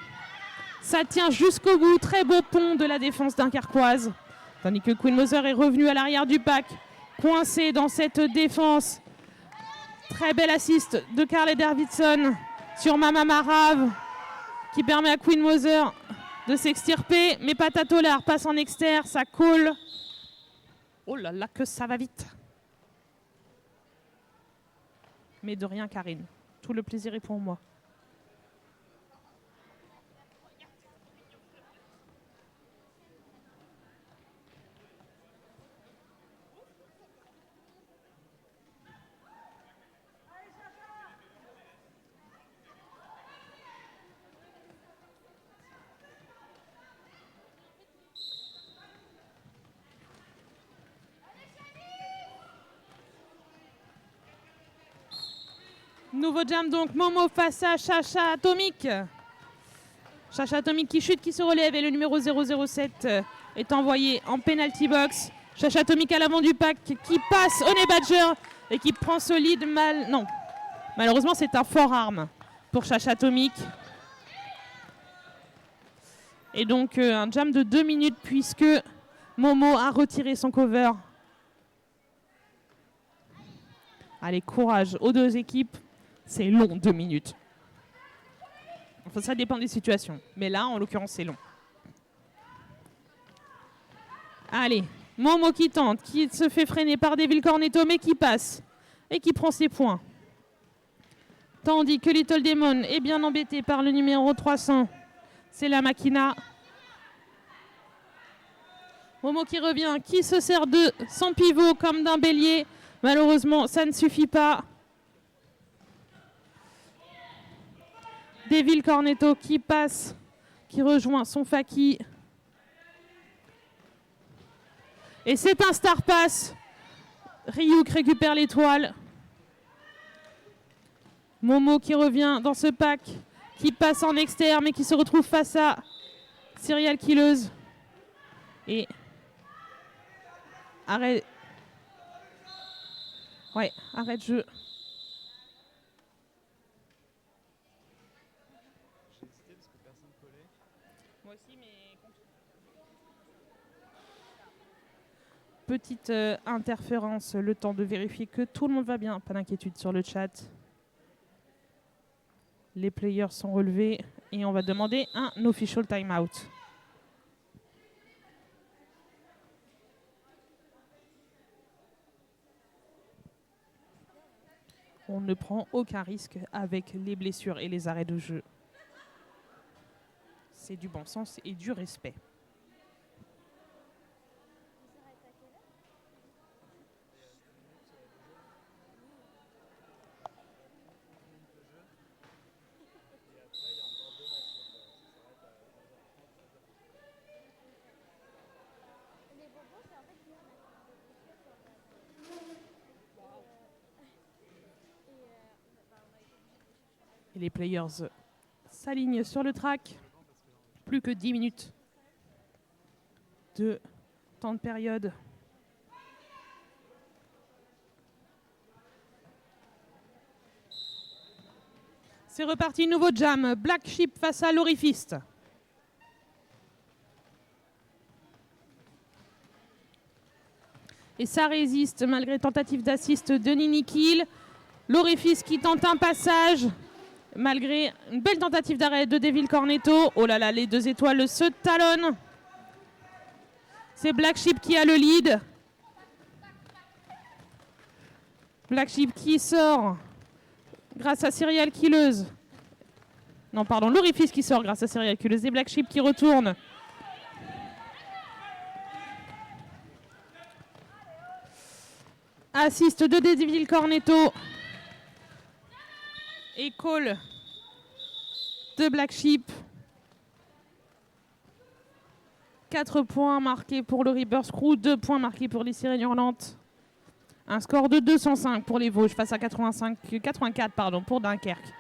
S1: Ça tient jusqu'au bout. Très beau pont de la défense dunkerquoise. Tandis que Queen Mother est revenue à l'arrière du pack, coincée dans cette défense. Très belle assist de Carly Davidson sur Mama Marav, qui permet à Queen Mother de s'extirper. Mais Patatolar passe en externe, ça colle. Oh là là, que ça va vite. Mais de rien, Karine. Tout le plaisir est pour moi. Nouveau jam donc, Momo face à Chacha Atomic. Chacha Atomic qui chute, qui se relève et le numéro 007 est envoyé en penalty box. Chacha Atomic à l'avant du pack qui passe Honey Badger et qui prend ce lead mal. Non, malheureusement c'est un forearm pour Chacha Atomic. Et donc un jam de 2 minutes puisque Momo a retiré son cover. Allez, courage aux deux équipes. C'est long, 2 minutes. Enfin, ça dépend des situations. Mais là, en l'occurrence, c'est long. Allez, Momo qui tente, qui se fait freiner par Devil Cornetto, mais qui passe et qui prend ses points. Tandis que Little Demon est bien embêté par le numéro 300. C'est la Machina. Momo qui revient, qui se sert de son pivot comme d'un bélier. Malheureusement, ça ne suffit pas. Devil Cornetto qui passe, qui rejoint son Faki. Et c'est un star pass. Ryuk récupère l'étoile. Momo qui revient dans ce pack, qui passe en externe mais qui se retrouve face à Serial Killeuse. Et arrête. Ouais, arrête jeu. Moi aussi, mais petite interférence, le temps de vérifier que tout le monde va bien. Pas d'inquiétude sur le chat. Les players sont relevés et on va demander un official timeout. On ne prend aucun risque avec les blessures et les arrêts de jeu. C'est du bon sens et du respect. Et les players s'alignent sur le track. Plus que 10 minutes de temps de période. C'est reparti, nouveau jam. Black Sheep face à l'Orifist. Et ça résiste malgré tentative d'assist de Nini Kill. L'Orifist qui tente un passage. Malgré une belle tentative d'arrêt de Devil Cornetto. Oh là là, les 2 étoiles se talonnent. C'est Black Sheep qui a le lead. Black Sheep qui sort grâce à Serial Killeuse. Non, pardon, l'Orifist qui sort grâce à Serial Killeuse. Et Black Sheep qui retourne. Assist de Devil Cornetto. Et call de Black Sheep. 4 points marqués pour le Reaper's Crew, 2 points marqués pour les Sirènes Hurlantes. Un score de 205 pour les Vosges face à 84 pour Dunkerque.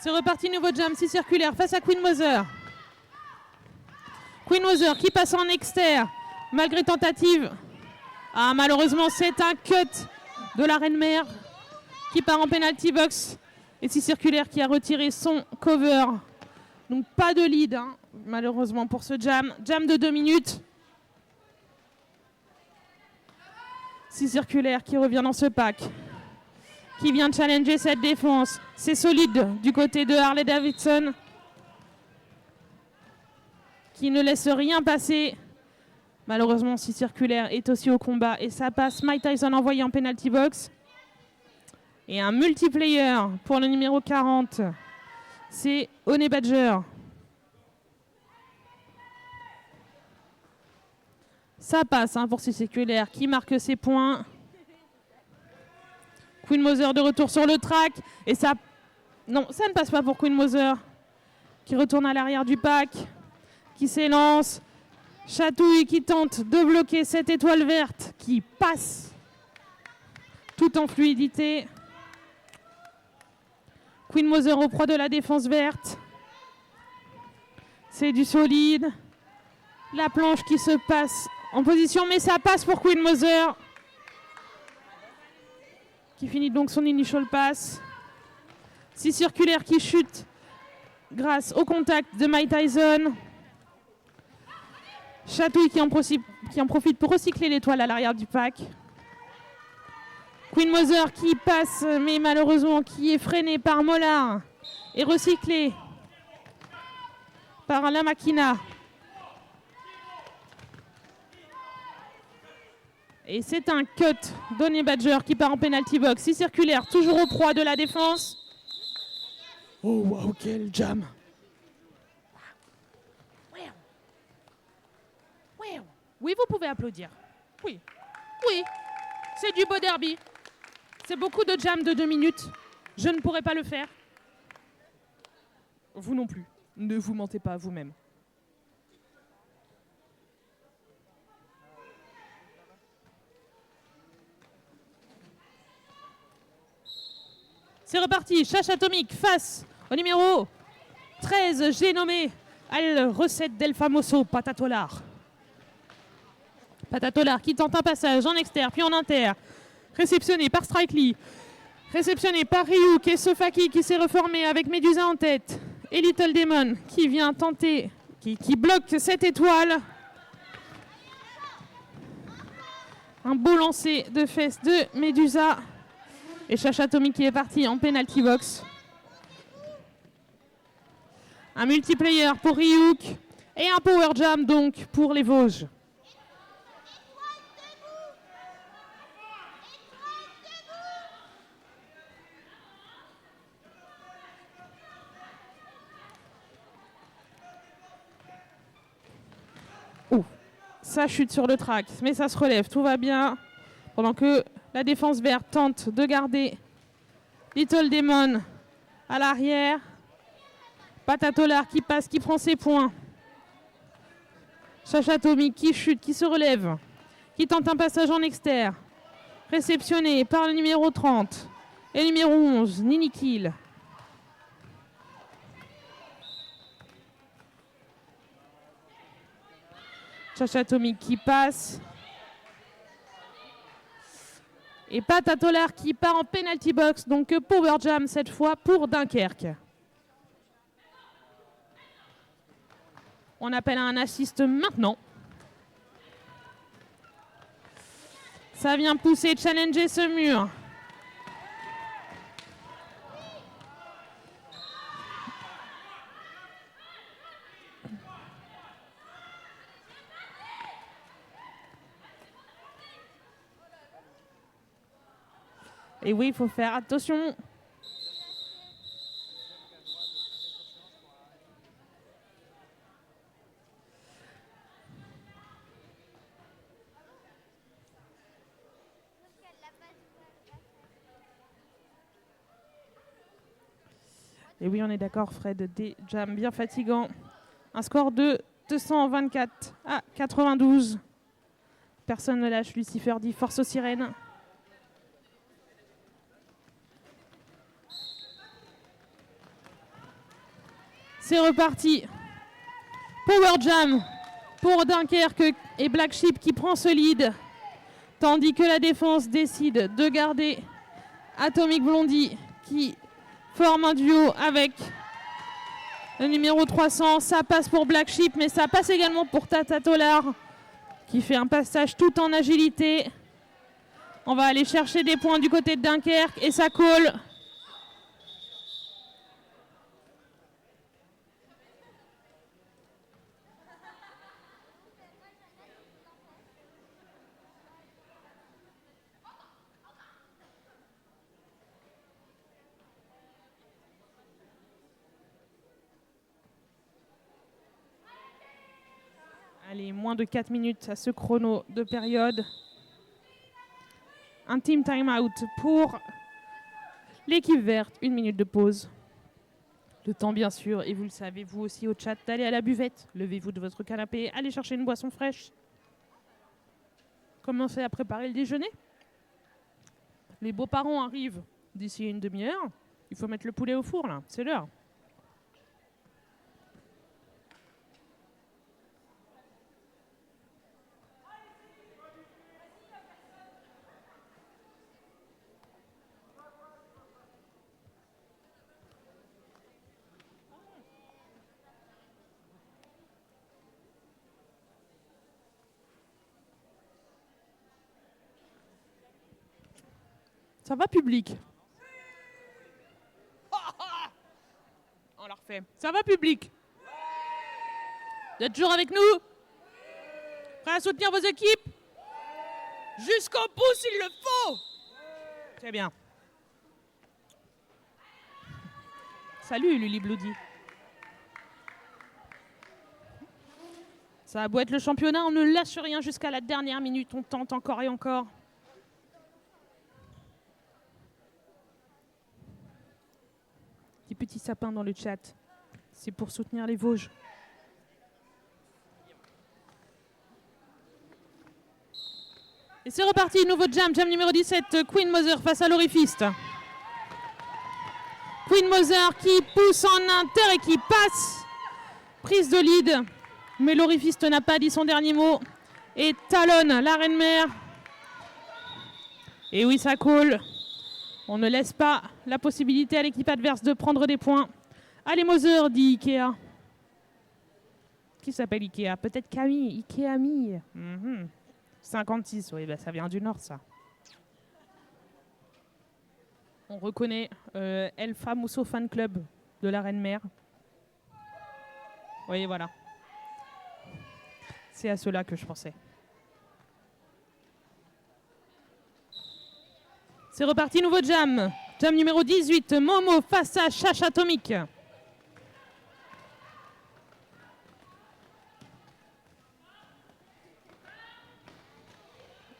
S1: C'est reparti, nouveau jam, 6 circulaire face à Queen Mother. Queen Mother qui passe en externe, malgré tentative. Ah, malheureusement, c'est un cut de la Reine Mère qui part en penalty box. Et 6 circulaire qui a retiré son cover. Donc pas de lead, hein, malheureusement pour ce jam. Jam de 2 minutes. 6 circulaire qui revient dans ce pack. Qui vient challenger cette défense. C'est solide du côté de Harley Davidson. Qui ne laisse rien passer. Malheureusement, 6 circulaire est aussi au combat. Et ça passe. Mike Tyson envoyé en penalty box. Et un multiplayer pour le numéro 40. C'est Honey Badger. Ça passe hein, pour 6 circulaire qui marque ses points. Queen Mother de retour sur le track. Et ça... Non, ça ne passe pas pour Queen Mother. Qui retourne à l'arrière du pack. Qui s'élance. Chatouille qui tente de bloquer cette étoile verte. Qui passe. Tout en fluidité. Queen Mother au proie de la défense verte. C'est du solide. La planche qui se passe en position, mais ça passe pour Queen Mother. Qui finit donc son initial pass. 6 circulaire qui chute grâce au contact de Mike Tyson. Chatouille qui en profite pour recycler l'étoile à l'arrière du pack. Queen Mother qui passe, mais malheureusement qui est freinée par Mollard et recyclée par la Machina. Et c'est un cut d'Honey Badger qui part en penalty box. 6 circulaire, toujours au proie de la défense. Oh wow, quel jam! Oui, vous pouvez applaudir. Oui, oui, c'est du beau derby. C'est beaucoup de jam de 2 minutes. Je ne pourrais pas le faire. Vous non plus. Ne vous mentez pas à vous-même. C'est reparti. Chasse atomique face au numéro 13. J'ai nommé Al recette del famoso Patatolar. Patatolar qui tente un passage en externe puis en inter. Réceptionné par Strike Lee. Réceptionné par Ryuk et Sofaki qui s'est reformé avec Medusa en tête. Et Little Demon qui vient tenter, qui bloque cette étoile. Un beau lancer de fesses de Medusa. Et Chacha Atomique qui est parti en penalty box. Un multiplayer pour Ryuk. Et un power jam donc pour les Vosges. Ça chute sur le track, mais ça se relève, tout va bien. Pendant que la défense verte tente de garder Little Demon à l'arrière. Patatolar qui passe, qui prend ses points. Chacha Atomique qui chute, qui se relève, qui tente un passage en externe. Réceptionné par le numéro 30 et le numéro 11, Nini Kill. Chacha Atomique qui passe. Et Patatolar qui part en penalty box. Donc power jam cette fois pour Dunkerque. On appelle un assist maintenant. Ça vient pousser, challenger ce mur. Et oui, il faut faire attention. Et oui, on est d'accord, Fred, des jams bien fatigants. Un score de 224 à 92. Personne ne lâche. Lucifer dit force aux sirènes. C'est reparti. Power Jam pour Dunkerque et Black Sheep qui prend ce lead. Tandis que la défense décide de garder Atomic Blondie qui forme un duo avec le numéro 300. Ça passe pour Black Sheep, mais ça passe également pour Tata Tolar qui fait un passage tout en agilité. On va aller chercher des points du côté de Dunkerque et ça colle. Allez, moins de 4 minutes à ce chrono de période. Un team time-out pour l'équipe verte. 1 minute de pause. Le temps, bien sûr, et vous le savez, vous aussi au chat, d'aller à la buvette. Levez-vous de votre canapé, allez chercher une boisson fraîche. Commencez à préparer le déjeuner. Les beaux-parents arrivent d'ici une demi-heure. Il faut mettre le poulet au four, là. C'est l'heure. Ça va, public? On la refait. Ça va, public? Vous êtes toujours avec nous? Prêts à soutenir vos équipes? Jusqu'au bout s'il le faut. Très bien. Salut, Luli Bloody. Ça a beau être le championnat, on ne lâche rien jusqu'à la dernière minute. On tente encore et encore. Des petits sapins dans le chat. C'est pour soutenir les Vosges. Et c'est reparti, nouveau jam numéro 17, Queen Mother face à l'Orifiste. Queen Mother qui pousse en inter et qui passe. Prise de lead, mais l'Orifiste n'a pas dit son dernier mot. Et talonne la reine-mère. Et oui, ça coule. On ne laisse pas la possibilité à l'équipe adverse de prendre des points. Allez, Mother, dit Ikea. Qui s'appelle Ikea? Peut-être Camille. Ikea Mille. 56, oui, bah ça vient du Nord, ça. On reconnaît El Famoso Fan Club de la Reine-Mère. Oui, voilà. C'est à cela que je pensais. C'est reparti, nouveau jam. Jam numéro 18, Momo face à Chacha Atomic.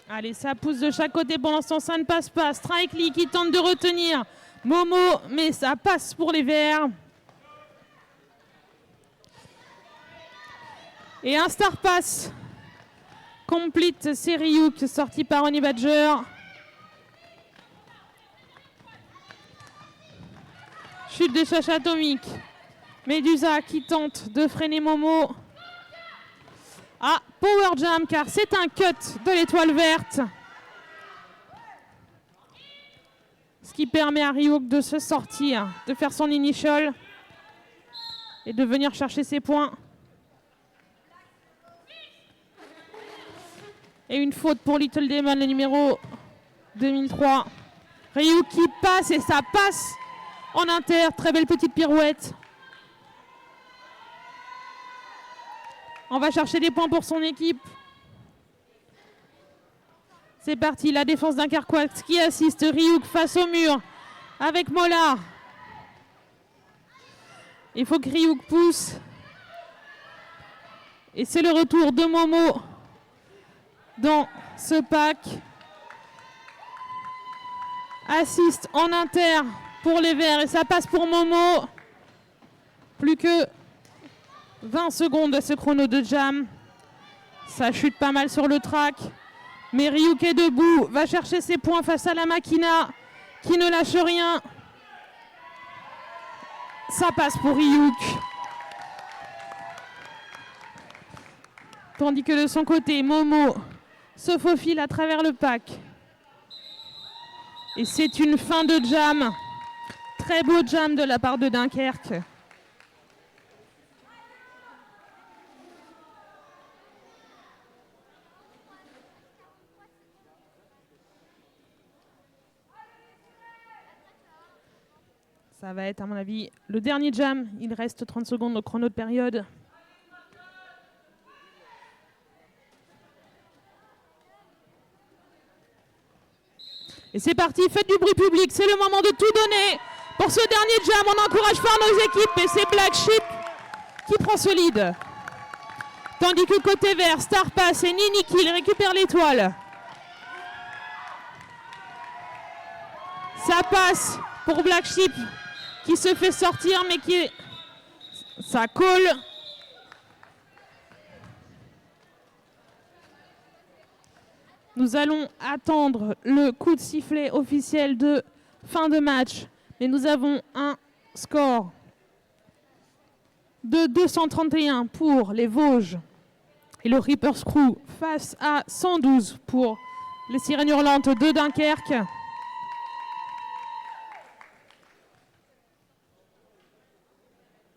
S1: Allez, ça pousse de chaque côté. Pour l'instant, ça ne passe pas. Strike Lee qui tente de retenir Momo, mais ça passe pour les Verts. Et un Star Pass. Complete, c'est Ryuk, sorti par Honey Badger. Chute de Chacha Atomic. Medusa qui tente de freiner Momo. Ah, Power Jam, car c'est un cut de l'étoile verte. Ce qui permet à Ryuk de se sortir, de faire son initial et de venir chercher ses points. Et une faute pour Little Demon, le numéro 2003. Ryuk qui passe et ça passe en inter. Très belle petite pirouette. On va chercher des points pour son équipe. C'est parti, la défense Dunkerquois qui assiste Ryuk face au mur avec Mola. Il faut que Ryuk pousse. Et c'est le retour de Momo dans ce pack. Assiste en inter pour les Verts et ça passe pour Momo. Plus que 20 secondes à ce chrono de jam. Ça chute pas mal sur le track. Mais Ryuk est debout, va chercher ses points face à la Machina qui ne lâche rien. Ça passe pour Ryuk. Tandis que de son côté, Momo se faufile à travers le pack. Et c'est une fin de jam. Très beau jam de la part de Dunkerque. Ça va être, à mon avis, le dernier jam. Il reste 30 secondes au chrono de période. Et c'est parti, faites du bruit public. C'est le moment de tout donner. Pour ce dernier jam, on encourage fort nos équipes. Et c'est Black Sheep qui prend ce lead. Tandis que côté vert, Star Pass et Nini Kill récupèrent l'étoile. Ça passe pour Black Sheep qui se fait sortir, mais qui est... Ça colle. Nous allons attendre le coup de sifflet officiel de fin de match. Mais nous avons un score de 231 pour les Vosges et le Reaper's Crew face à 112 pour les Sirènes Hurlantes de Dunkerque.